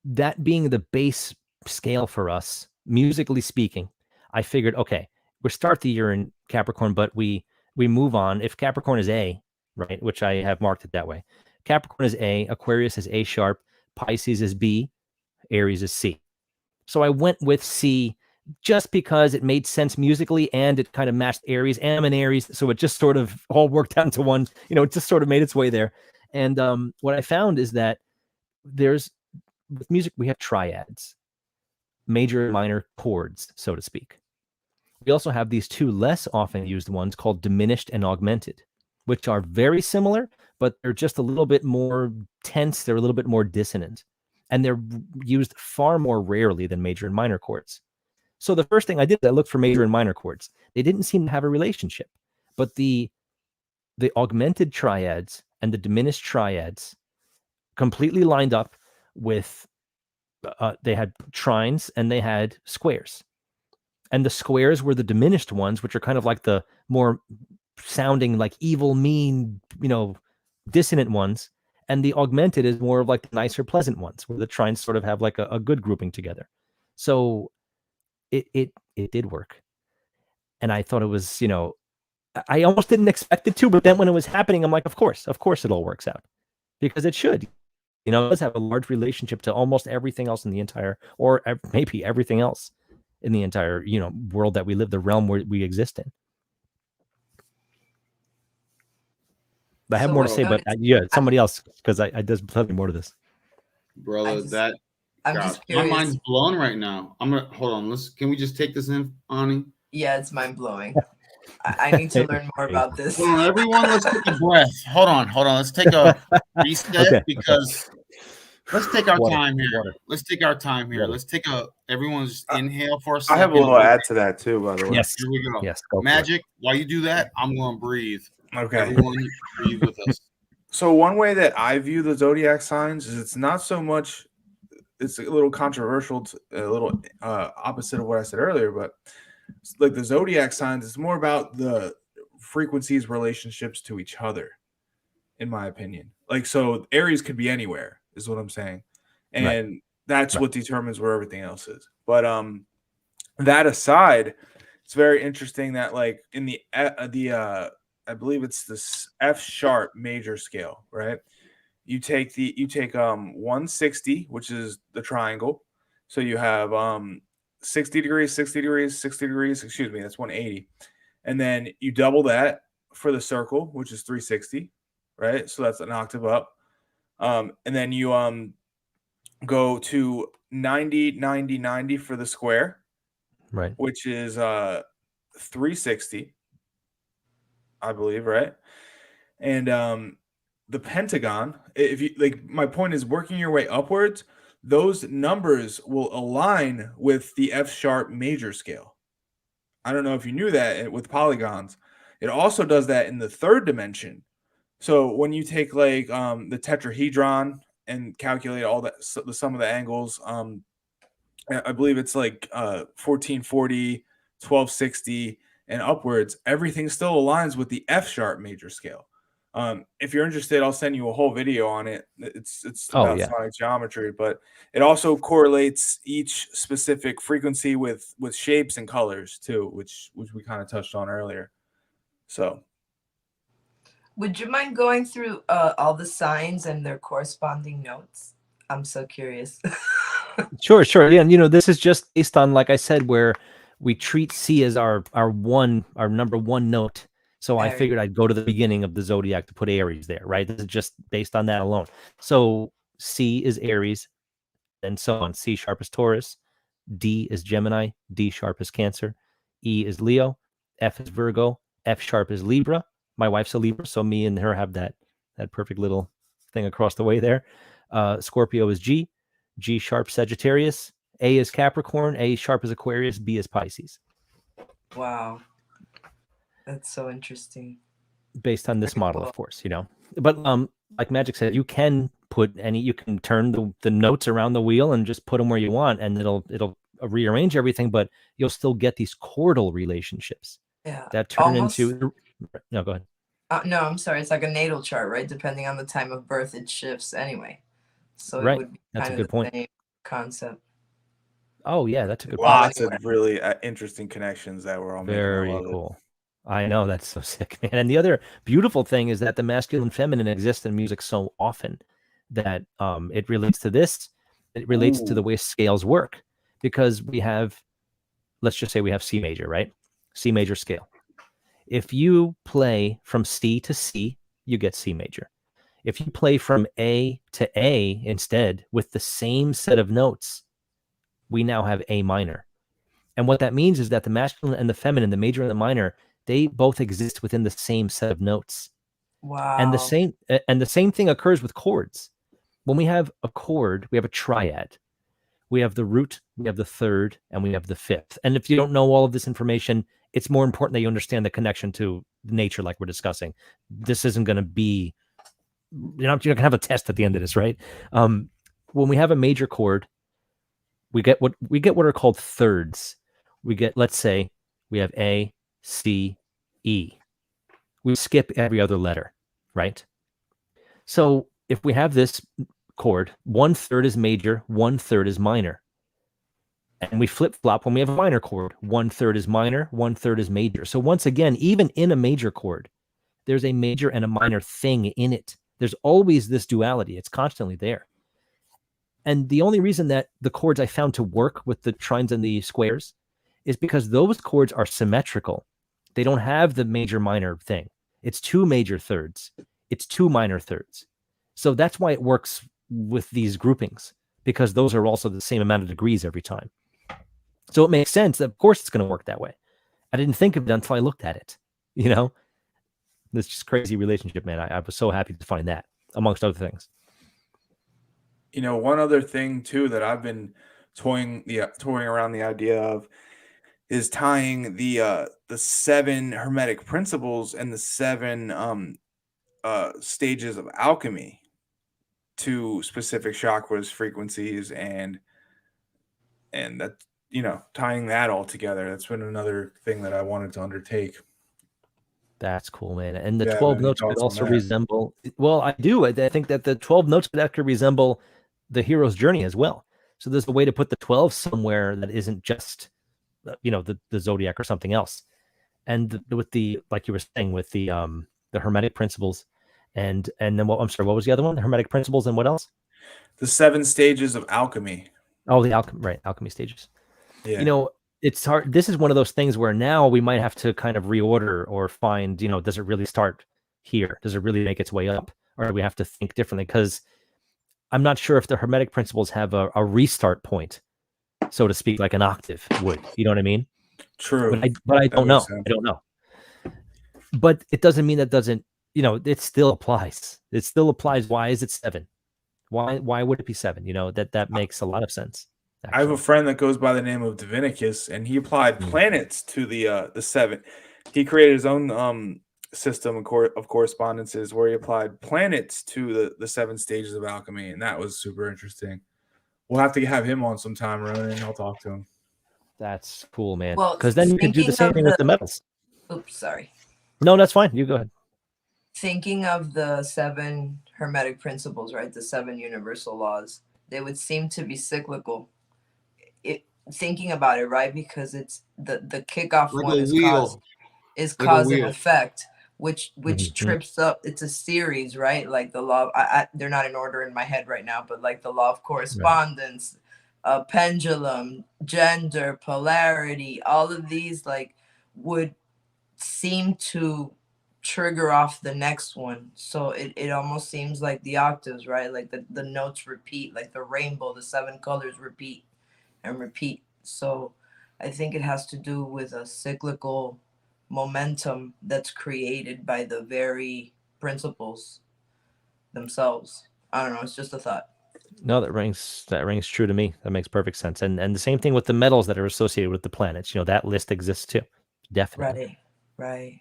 that being the base scale for us, musically speaking, I figured, okay, we start the year in Capricorn, but we move on. If Capricorn is A, right, which I have marked it that way, Capricorn is A, Aquarius is A sharp, Pisces is B, Aries is C. So I went with C just because it made sense musically and it kind of matched Aries. And I'm an Aries, so it just sort of all worked out into one, it just sort of made its way there. And what I found is that with music, we have triads, major and minor chords, so to speak. We also have these two less often used ones called diminished and augmented, which are very similar, but they're just a little bit more tense. They're a little bit more dissonant, and they're used far more rarely than major and minor chords. So the first thing I did is I looked for major and minor chords. They didn't seem to have a relationship, but the augmented triads and the diminished triads completely lined up with, they had trines and they had squares. And the squares were the diminished ones, which are kind of like the more sounding like evil, mean, dissonant ones. And the augmented is more of like the nicer, pleasant ones, where the trines sort of have like a good grouping together. So it did work. And I thought it was, I almost didn't expect it to, but then when it was happening, I'm like, of course it all works out, because it should. It does have a large relationship to almost everything else in the entire, or maybe everything else in the entire, world that we live, the realm where we exist in. I have more to say, but somebody else, because there's plenty more to this. Brother, I'm gosh, just curious. my mind's blown right now. I'm gonna hold on. Can we just take this in, Ani? Yeah, it's mind blowing. I need to learn more about this. Hold on, everyone, let's take a breath. Hold on. Let's take a reset because let's take our time here. Let's take our time here. Let's take everyone's inhale for a second. I have a little add to that too, by the way. Yes. Here we go. Yes. Magic, while you do that, I'm going to breathe. Okay. Everyone breathe with us. So one way that I view the zodiac signs is it's not so much, it's a little controversial, a little opposite of what I said earlier, but like the zodiac signs, it's more about the frequencies, relationships to each other, in my opinion. Like, so Aries could be anywhere, is what I'm saying. And that's what determines where everything else is. But that aside, it's very interesting that like in the I believe it's this F sharp major scale, right? You take 160, which is the triangle. So you have 60 degrees, 60 degrees, 60 degrees, excuse me, that's 180. And then you double that for the circle, which is 360, right? So that's an octave up. And then you go to 90, 90, 90 for the square, right? Which is 360, I believe, right? And the pentagon, if you like, my point is working your way upwards, those numbers will align with the F sharp major scale. I don't know if you knew that with polygons. It also does that in the third dimension. So when you take like the tetrahedron and calculate all that, the sum of the angles, I believe it's like 1440, 1260, and upwards, everything still aligns with the F sharp major scale. If you're interested, I'll send you a whole video on it. It's about sonic geometry, but it also correlates each specific frequency with shapes and colors too, which we kind of touched on earlier. So, would you mind going through all the signs and their corresponding notes? I'm so curious. Sure. Yeah, this is just based on, like I said, where we treat C as our number one note. So I figured I'd go to the beginning of the zodiac to put Aries there, right? This is just based on that alone. So C is Aries, and so on. C sharp is Taurus, D is Gemini, D sharp is Cancer, E is Leo, F is Virgo, F sharp is Libra. My wife's a Libra, so me and her have that perfect little thing across the way there. Scorpio is G, G sharp Sagittarius, A is Capricorn, A sharp is Aquarius, B is Pisces. Wow. That's so interesting. Based on this Very model, cool. of course, But like Magic said, you can turn the notes around the wheel and just put them where you want, and it'll rearrange everything, but you'll still get these chordal relationships that turn into. No, go ahead. No, I'm sorry. It's like a natal chart, right? Depending on the time of birth, it shifts anyway. So right. It would be that's kind a of good point. Same concept. Oh yeah, that's a good point. Lots of really interesting connections that we're all making. Very cool. I know, that's so sick, man. And the other beautiful thing is that the masculine and feminine exist in music so often that it relates to this. It relates to the way scales work, because we have, let's just say we have C major, right? C major scale. If you play from C to C, you get C major. If you play from A to A instead with the same set of notes, we now have A minor. And what that means is that the masculine and the feminine, the major and the minor, they both exist within the same set of notes. Wow. And the same thing occurs with chords. When we have a chord, we have a triad. We have the root, we have the third, and we have the fifth. And if you don't know all of this information, it's more important that you understand the connection to nature, like we're discussing. This isn't going to be, you're not going to have a test at the end of this, right? When we have a major chord, we get what are called thirds. We get, let's say, we have A, C, E. We skip every other letter, right? So if we have this chord, 1/3 is major, 1/3 is minor. And we flip-flop when we have a minor chord. 1/3 is minor, 1/3 is major. So once again, even in a major chord, there's a major and a minor thing in it. There's always this duality. It's constantly there. And the only reason that the chords I found to work with the trines and the squares is because those chords are symmetrical. They don't have the major minor thing. It's 2 major thirds. It's 2 minor thirds. So that's why it works with these groupings, because those are also the same amount of degrees every time. So it makes sense that, of course, it's going to work that way. I didn't think of it until I looked at it. This just crazy relationship, man. I was so happy to find that, amongst other things. One other thing too that I've been toying around the idea of is tying the 7 hermetic principles and the 7 stages of alchemy to specific chakras, frequencies, and that, tying that all together. That's been another thing that I wanted to undertake. That's cool, man. And the 12 notes could also resemble, I think that the 12 notes could actually resemble the hero's journey as well. So there's a way to put the 12 somewhere that isn't just, the zodiac or something else. And with the, like you were saying, with the hermetic principles, and then what was the other one? The hermetic principles and what else? The 7 stages of alchemy. Oh, the alchemy stages. Yeah. It's hard. This is one of those things where now we might have to kind of reorder or find, does it really start here? Does it really make its way up? Or do we have to think differently? Because I'm not sure if the hermetic principles have a restart point, so to speak, like an octave would. You know what I mean? True. But I don't know. I don't know. But it doesn't mean that doesn't, it still applies. It still applies. Why is it 7? Why would it be 7? That makes a lot of sense. Actually. I have a friend that goes by the name of Divinicus, and he applied planets to the 7. He created his own system of correspondences where he applied planets to the 7 stages of alchemy, and that was super interesting. We'll have to have him on sometime, Ronin. I'll talk to him. That's cool, man. Well, because then you can do the same thing with the metals. Oops, sorry. No, that's fine. You go ahead. Thinking of the 7 hermetic principles, right? The 7 universal laws, they would seem to be cyclical. Thinking about it, right? Because it's the kickoff like one is cause and effect, which trips up. It's a series, right? Like the law. They're not in order in my head right now, but like the law of correspondence, pendulum, gender, polarity, all of these like would seem to trigger off the next one. So it almost seems like the octaves, right? Like the notes repeat, like the rainbow, the 7 colors repeat and repeat. So I think it has to do with a cyclical momentum that's created by the very principles themselves. I don't know, it's just a thought. No, that rings true to me. That makes perfect sense. And the same thing with the metals that are associated with the planets. That list exists too. Definitely. Right.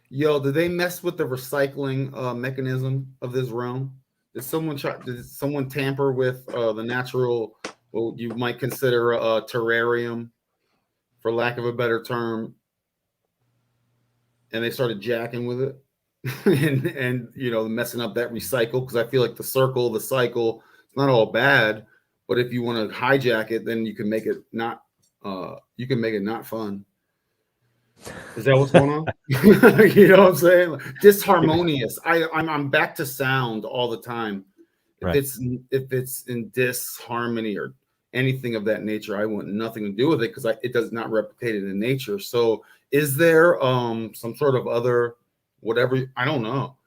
Yo, did they mess with the recycling mechanism of this realm? Did someone tamper with the natural, what you might consider a terrarium, for lack of a better term, and they started jacking with it and messing up that recycle? Because I feel like the cycle, it's not all bad, but if you want to hijack it, then you can make it not fun. Is that what's going on? You know what I'm saying? Like, disharmonious. I'm back to sound all the time. If Right. it's in disharmony or anything of that nature, I want nothing to do with it because it does not replicate it in nature. So is there some sort of other whatever, I don't know,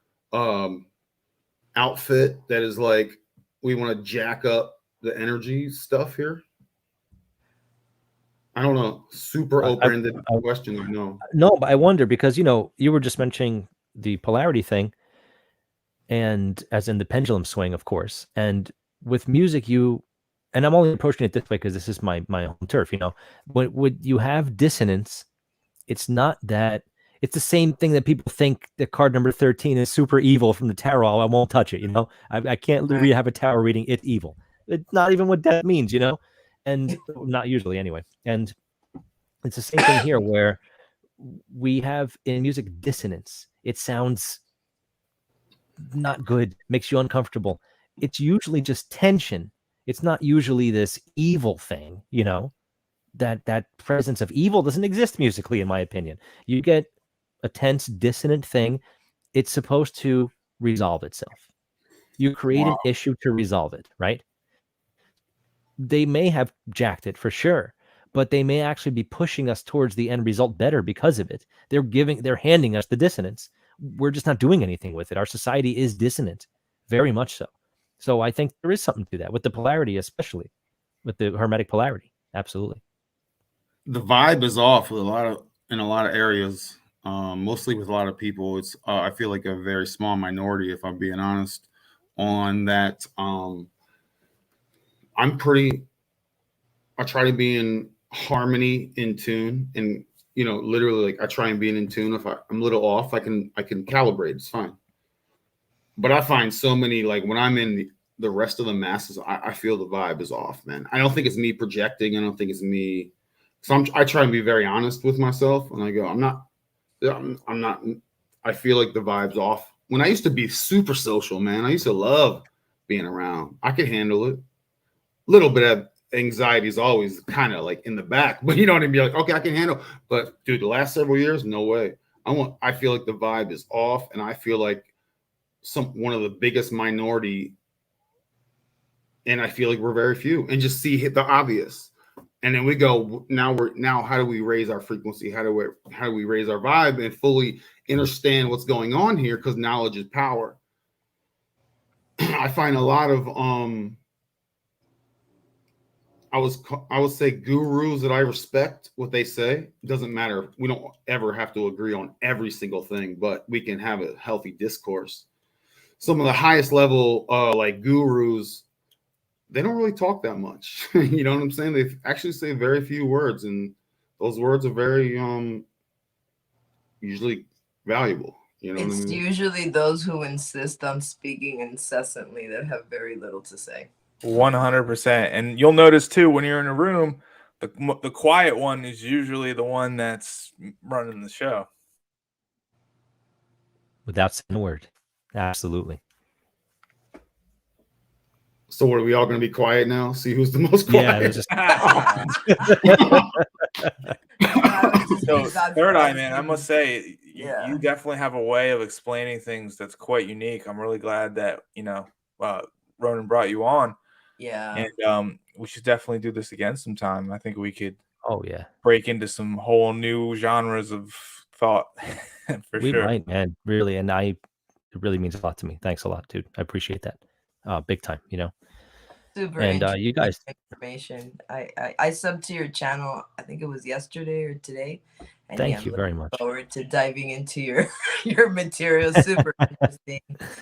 outfit that is like, we want to jack up the energy stuff here? I don't know. Super open-ended question. No, but I wonder because you were just mentioning the polarity thing, and as in the pendulum swing, of course. And with music, and I'm only approaching it this way because this is my home turf. When you have dissonance, it's not that. It's the same thing that people think that card number 13 is super evil from the tarot. I won't touch it. I can't have a tarot reading. It's evil. It's not even what that means. And not usually anyway. And it's the same thing here where we have in music dissonance. It sounds not good, makes you uncomfortable. It's usually just tension. It's not usually this evil thing, that presence of evil doesn't exist musically, in my opinion. You get a tense, dissonant thing. It's supposed to resolve itself. You create an issue to resolve it, right? They may have jacked it for sure, but they may actually be pushing us towards the end result better because of it. They're handing us the dissonance. We're just not doing anything with it. Our society is dissonant, very much so. So I think there is something to that with the polarity, especially with the hermetic polarity. Absolutely. The vibe is off in a lot of areas, mostly with a lot of people. It's I feel like a very small minority, if I'm being honest, on that. I try to be in harmony, in tune, and literally, like, I try and be in tune. If I'm a little off, I can calibrate. It's fine. But I find so many, like, when I'm in the rest of the masses, I feel the vibe is off, man. I don't think it's me projecting. I don't think it's me. So I try and be very honest with myself, and I go, I'm not. I feel like the vibe's off. When I used to be super social, man, I used to love being around. I could handle it. Little bit of anxiety is always kind of like in the back, but you know what I mean? Be like, okay, I can handle. But dude, the last several years, no way. I feel like the vibe is off, and I feel like one of the biggest minority, and I feel like we're very few, and just see the obvious. And then we go, now how do we raise our frequency? How do we raise our vibe and fully understand what's going on here? Because knowledge is power. I find a lot of I would say gurus that I respect what they say. It doesn't matter. We don't ever have to agree on every single thing, but we can have a healthy discourse. Some of the highest level like gurus, they don't really talk that much. You know what I'm saying? They actually say very few words, and those words are very usually valuable. You know It's what I mean? usually those who insist on speaking incessantly that have very little to say. 100%. And you'll notice too, when you're in a room, the quiet one is usually the one that's running the show. Without saying a word. Absolutely. So are we all going to be quiet now? See who's the most quiet? So Third Eye, man, I must say, you definitely have a way of explaining things that's quite unique. I'm really glad that Ronin brought you on. Yeah. And we should definitely do this again sometime. I think we could break into some whole new genres of thought. We might, man, really. And it really means a lot to me. Thanks a lot, dude. I appreciate that. Big time, Super And interesting you guys, information. I subbed to your channel. I think it was yesterday or today, and yeah, thank I'm you very looking much. forward to diving into your material. Super interesting.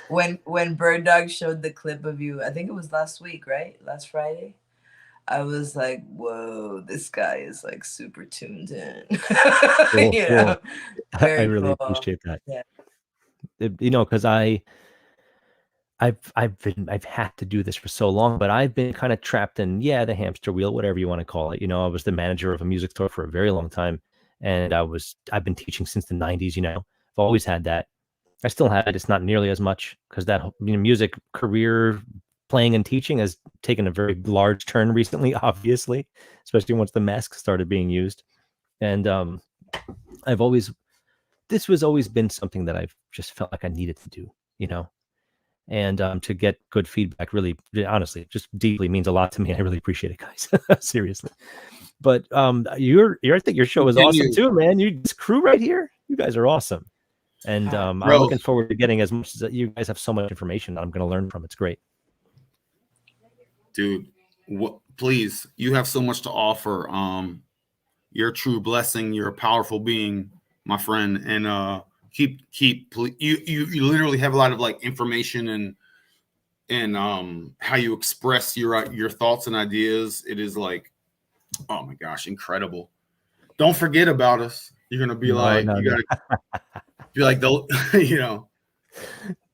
When Bird Dog showed the clip of you, I think it was last week, right? Last Friday. I was like, whoa, this guy is like super tuned in. Cool, You cool. know, I very really cool. appreciate that. Yeah. You know, because I've had to do this for so long, but I've been kind of trapped in, the hamster wheel, whatever you want to call it. You know, I was the manager of a music store for a very long time, and I've been teaching since the 90s. You know, I've always had that. I still have it. It's not nearly as much because that music career, playing and teaching, has taken a very large turn recently, obviously, especially once the mask started being used. And this was always been something that I've just felt like I needed to do, you know, and to get good feedback really, honestly, just deeply means a lot to me. I really appreciate it, guys. Seriously. But I think your show is awesome too, man. This crew right here, you guys are awesome. And I'm looking forward to getting as much as you guys have so much information that I'm going to learn from. It's great. Dude, please, you have so much to offer. You're a true blessing. You're a powerful being, my friend. And you literally have a lot of like information and how you express your thoughts and ideas. It is like, oh my gosh, incredible. Don't forget about us. You're gonna be you gotta be like the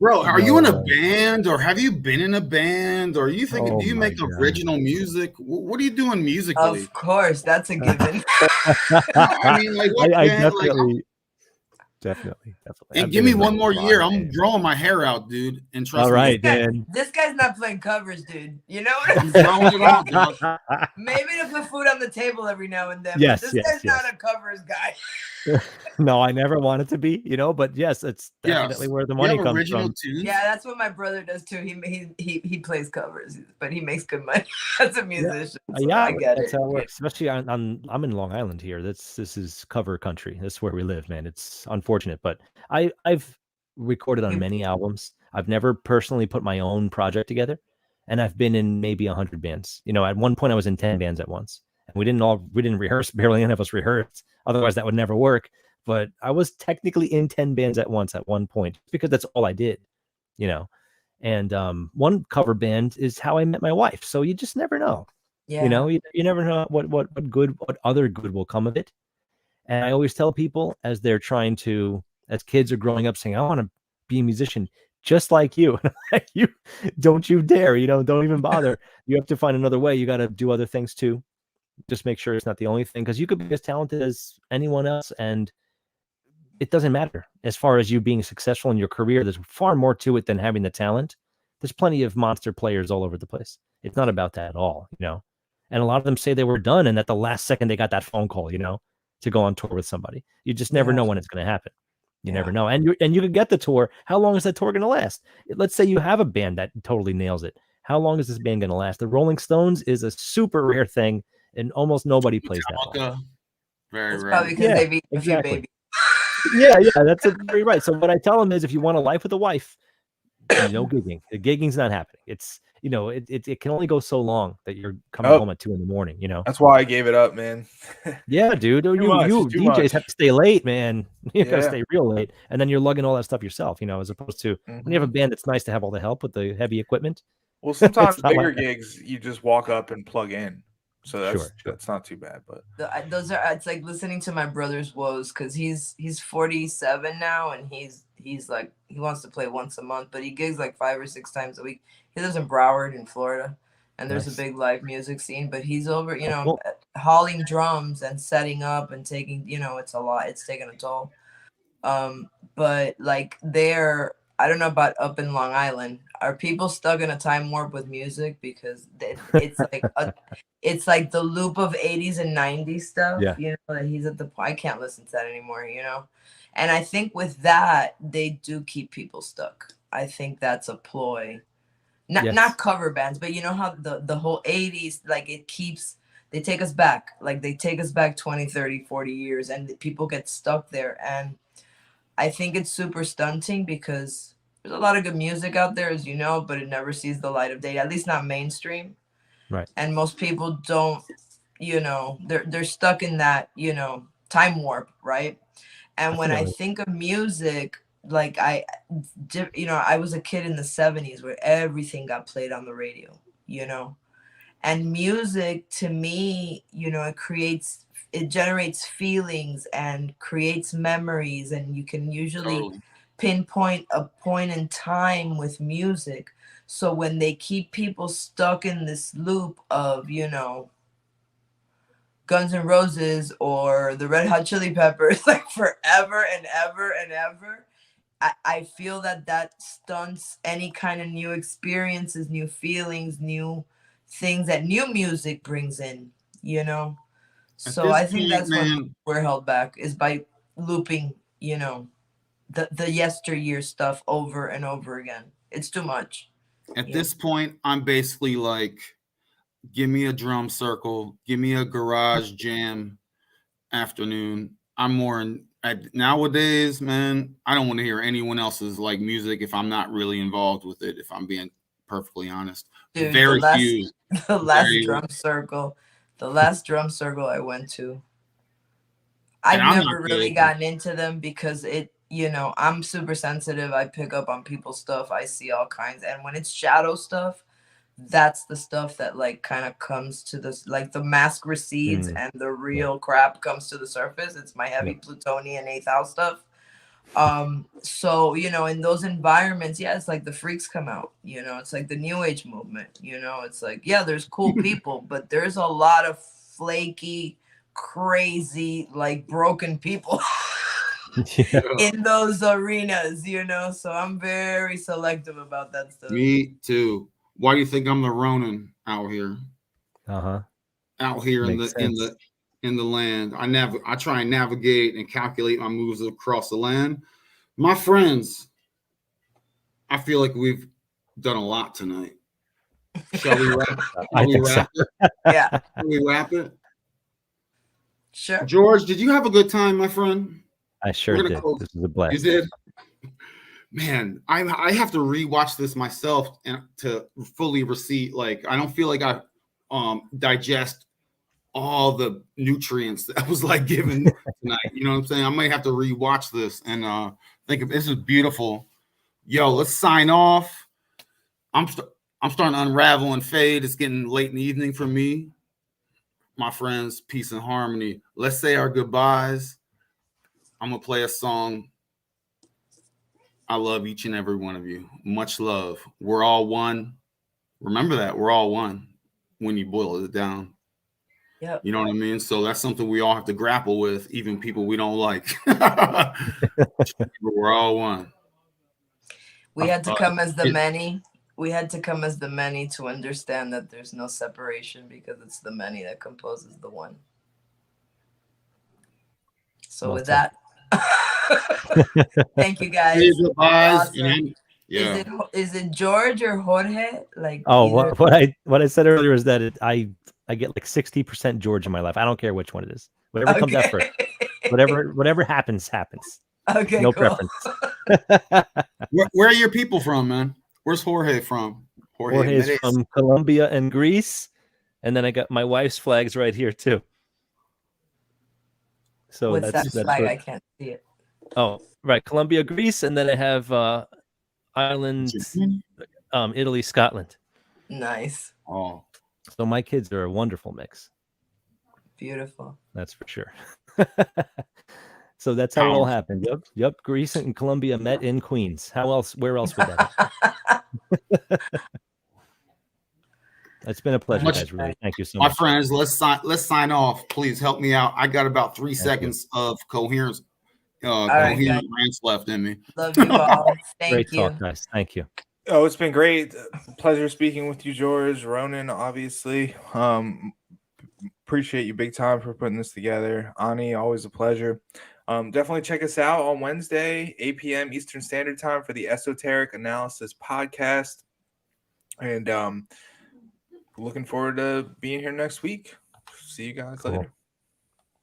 bro, are you in a band, or have you been in a band, or do you make original music? What are you doing musically? Of course, that's a given. I mean, like, what I band? definitely. And give me one more year. I'm growing my hair out, dude. And trust me. All right, this guy's not playing covers, dude. You know what I'm growing it out, dog. Maybe to put food on the table every now and then. Yes, but this guy's not a covers guy. No, I never wanted to be, you know, but yes, it's definitely where the money comes from. Tunes? Yeah, that's what my brother does too. He plays covers, but he makes good money as a musician. So I get that's how it works. Especially I'm in Long Island here. This is cover country. That's where we live, man. It's unfortunate, but I've recorded on many albums. I've never personally put my own project together, and I've been in maybe 100 bands. You know, at one point I was in 10 bands at once, and we didn't rehearse. Barely any of us rehearsed. Otherwise, that would never work. But I was technically in 10 bands at once at one point because that's all I did, you know. And one cover band is how I met my wife. So you just never know. Yeah. You know, you never know what other good will come of it. And I always tell people as kids are growing up saying, I want to be a musician just like you. You don't you dare, don't even bother. You have to find another way. You got to do other things too. Just make sure it's not the only thing, because you could be as talented as anyone else, and it doesn't matter. As far as you being successful in your career, there's far more to it than having the talent. There's plenty of monster players all over the place. It's not about that at all, and a lot of them say they were done, and at the last second they got that phone call, to go on tour with somebody. You just never know when it's going to happen. You never know. And you could get the tour. How long is that tour going to last? Let's say you have a band that totally nails it. How long is this band going to last? The Rolling Stones is a super rare thing, and almost nobody plays that long. Very rare. Probably because they've eaten a few babies. Yeah, that's very right. So what I tell them is, if you want a life with a wife, no gigging. The gigging's not happening. It's it can only go so long that you're coming home at 2 a.m. That's why I gave it up, man. Yeah, dude. You DJs have to stay late, man. You gotta stay real late, and then you're lugging all that stuff yourself. As opposed to when you have a band, it's nice to have all the help with the heavy equipment. Well, sometimes bigger gigs, you just walk up and plug in. So that's not too bad, but it's like listening to my brother's woes, because he's 47 now, and he's like, he wants to play once a month, but he gigs like 5 or 6 times a week. He lives in Broward in Florida, and there's a big live music scene, but he's over, hauling drums and setting up and taking, it's a lot. It's taking a toll. But like I don't know about up in Long Island. Are people stuck in a time warp with music? Because it's like it's like the loop of 80s and 90s stuff. Yeah. That he's at the point. I can't listen to that anymore. And I think with that, they do keep people stuck. I think that's a ploy. Not cover bands, but how the whole 80s, like they take us back. Like they take us back 20, 30, 40 years, and people get stuck there. And I think it's super stunting, because there's a lot of good music out there, as you know, but it never sees the light of day, at least not mainstream. Right. And most people don't, they're stuck in that, time warp, right? And when I Definitely. think of music, like I was a kid in the 70s where everything got played on the radio, and music to me, it generates feelings and creates memories, and you can usually Totally. pinpoint a point in time with music. So when they keep people stuck in this loop of, Guns N' Roses or the Red Hot Chili Peppers, like forever and ever and ever, I feel that stunts any kind of new experiences, new feelings, new things that new music brings in, At So this I think point, that's when man, we're held back, is by looping, the yesteryear stuff over and over again. It's too much. at Yeah. this point, I'm basically like, give me a drum circle, give me a garage jam afternoon. I'm more nowadays, man. I don't want to hear anyone else's like music if I'm not really involved with it. If I'm being perfectly honest, Dude, very few. the last Very, drum circle I went to, and I've I'm not never really good. gotten into them because I'm super sensitive. I pick up on people's stuff. I see all kinds. And when it's shadow stuff, that's the stuff that like kind of comes to this, like the mask recedes and the real crap comes to the surface. It's my heavy plutonian eighth house stuff. So, in those environments, yeah, it's like the freaks come out, it's like the new age movement, it's like, yeah, there's cool people, but there's a lot of flaky, crazy, like broken people Yeah. in those arenas, so I'm very selective about that stuff. Me too. Why do you think I'm the Ronin out here? Uh-huh. Out here in Makes the in sense. the in the land. I try and navigate and calculate my moves across the land. My friends, I feel like we've done a lot tonight. Shall we wrap? I Shall we think so. wrap it? Yeah, Shall we wrap it? sure. George, did you have a good time, my friend? I sure We're gonna did. close. This was a You blast. did? Man, I have to rewatch this myself and to fully receive. Like, I don't feel like I digest all the nutrients that was like given tonight. You know what I'm saying? I might have to rewatch this and think of this is beautiful. Yo, let's sign off. I'm starting to unravel and fade. It's getting late in the evening for me. My friends, peace and harmony. Let's say our goodbyes. I'm gonna play a song. I love each and every one of you. Much love. We're all one. Remember that we're all one when you boil it down. Yep. You know what I mean? So that's something we all have to grapple with, even people we don't like. We're all one. We had to come as the many. We had to come as the many to understand that there's no separation because it's the many that composes the one. So Well with said. that, thank you guys. Say goodbyes. Awesome. Yeah. Is it George or Jorge? Like, Oh, either... what I said earlier is that I get like 60% George in my life. I don't care which one it is. Whatever comes out first. Whatever happens. Okay, No cool. preference. Where are your people from, man? Where's Jorge from? Jorge is from Colombia and Greece, and then I got my wife's flags right here too. So what's that flag? I can't see it. Oh, right, Colombia, Greece, and then I have Ireland, Italy, Scotland. Nice. Oh, so my kids are a wonderful mix. Beautiful. That's for sure. So that's how it all happened. Yep. Greece and Colombia met in Queens. Where else would that happen? It's been a pleasure, guys. Really, thank you so much. My friends, let's sign off. Please help me out. I got about 3 seconds of coherence, coherent rants left in me. Love you all. Thank you. Talk, guys. Thank you. Oh, it's been great. Pleasure speaking with you, George. Ronin, obviously. Appreciate you big time for putting this together. Ani, always a pleasure. Definitely check us out on Wednesday, 8 p.m. Eastern Standard Time for the Esoteric Analysis Podcast. And looking forward to being here next week. See you guys later.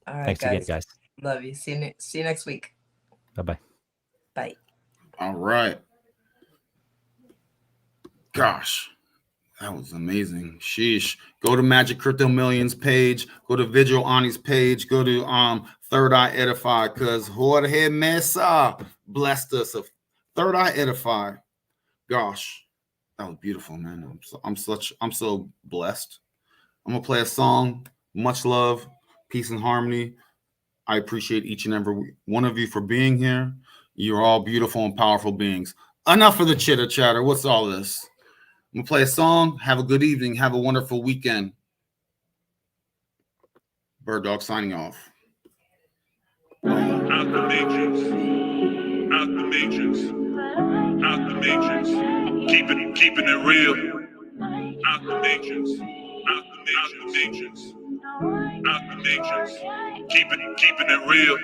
All right, thanks guys. Again, guys. Love you. See you next week. Bye-bye. Bye. All right. Gosh. That was amazing. Sheesh. Go to Magic Crypto Millions page. Go to Vigil Ani's page. Go to Third Eye Edify, because Jorge Mesa blessed us. Of Third Eye Edify. Gosh, that was beautiful, man. I'm so blessed. I'm gonna play a song. Much love, peace and harmony. I appreciate each and every one of you for being here. You're all beautiful and powerful beings. Enough of the chitter chatter. What's all this? I'm gonna play a song. Have a good evening. Have a wonderful weekend. Bird Dog signing off. Out the matrix. Out the matrix. Out the matrix. Keeping it real. Out the matrix. Out the matrix. Out the matrix. Keeping it real.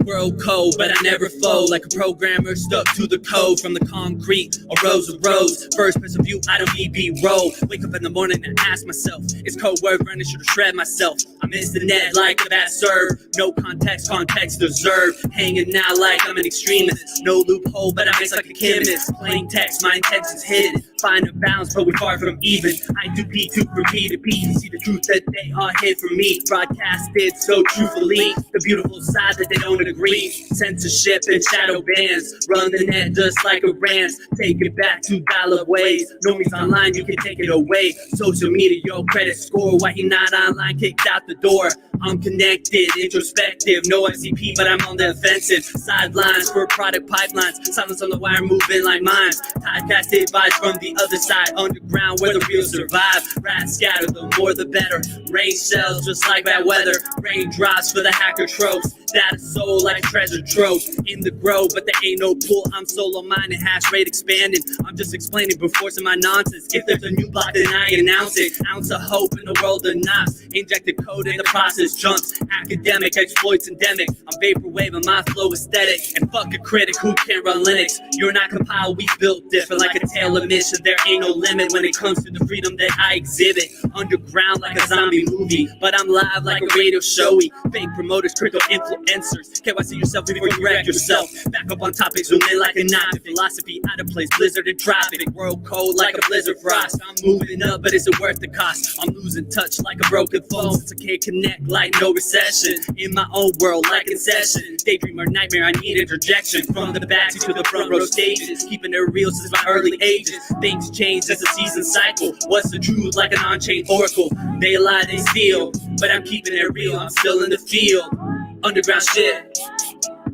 World code, but I never fold like a programmer stuck to the code from the concrete or rows of roads. First person view, I don't need B-roll. Wake up in the morning and ask myself, it's cold word running, should shred myself. I miss the net like a bat serve. No context deserved. Hanging out like I'm an extremist. No loophole, but I mix like a chemist. Plain text, my intentions hidden. Find a balance, but we're far from even. I do P2 from P to P to see the truth that they are hid from me. Broadcasted so truthfully, the beautiful side that they don't agree. Censorship and shadow bans run the net just like a brand. Take it back to dollar ways. Normies online, you can take it away. Social media, your credit score. Why you not online? Kicked out the door. I'm connected, introspective, no ICP, but I'm on the offensive. Sidelines for product pipelines, silence on the wire, moving like mines. Typecasted vibes from the other side, underground where the real survive. Rats scatter, the more the better. Rain shells just like bad weather. Raindrops for the hacker tropes. Data soul like a treasure trove. In the grove, but there ain't no pool. I'm solo minded, hash rate expanding. I'm just explaining before some of my nonsense. If there's a new block, then I announce it. Ounce of hope in the world of knots. Injected code in the process jumps. Academic exploits endemic. I'm vaporwave and my flow aesthetic. And fuck a critic who can't run Linux. You're not compiled, we built different. Like a tale of mission, there ain't no limit when it comes to the freedom that I exhibit. Underground like a zombie movie, but I'm live like a radio showy. Fake promoters, crypto influencers. KYC yourself before you wreck yourself. Back up on topics, zoom in like a knife. Philosophy out of place, blizzard and traffic. World cold like a blizzard frost. I'm moving up, but is it worth the cost? I'm losing touch like a broken phone. Since I can't connect like no recession. In my own world like in session. Daydream or nightmare, I need interjection. From the back to the front row stages. Keeping it real since my early ages. Things change as a season cycle. What's the truth like an on-chain oracle? They lie, they steal, but I'm keeping it real. I'm still in the field. Underground shit,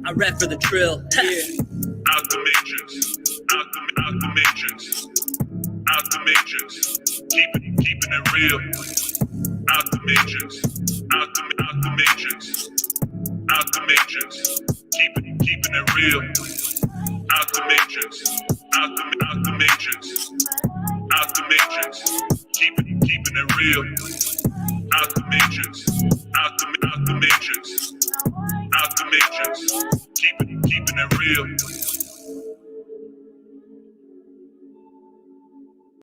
I rap for the trill. Yeah. Out the matrix. Out the matrix. Out the matrix. Keeping it real. Out the matrix. Out the matrix. Out the matrix. Keeping it real. Out the matrix. Out the matrix. Out the matrix. Keeping it real. Out the matrix. Out the matrix. Out the matrix. Keeping it real.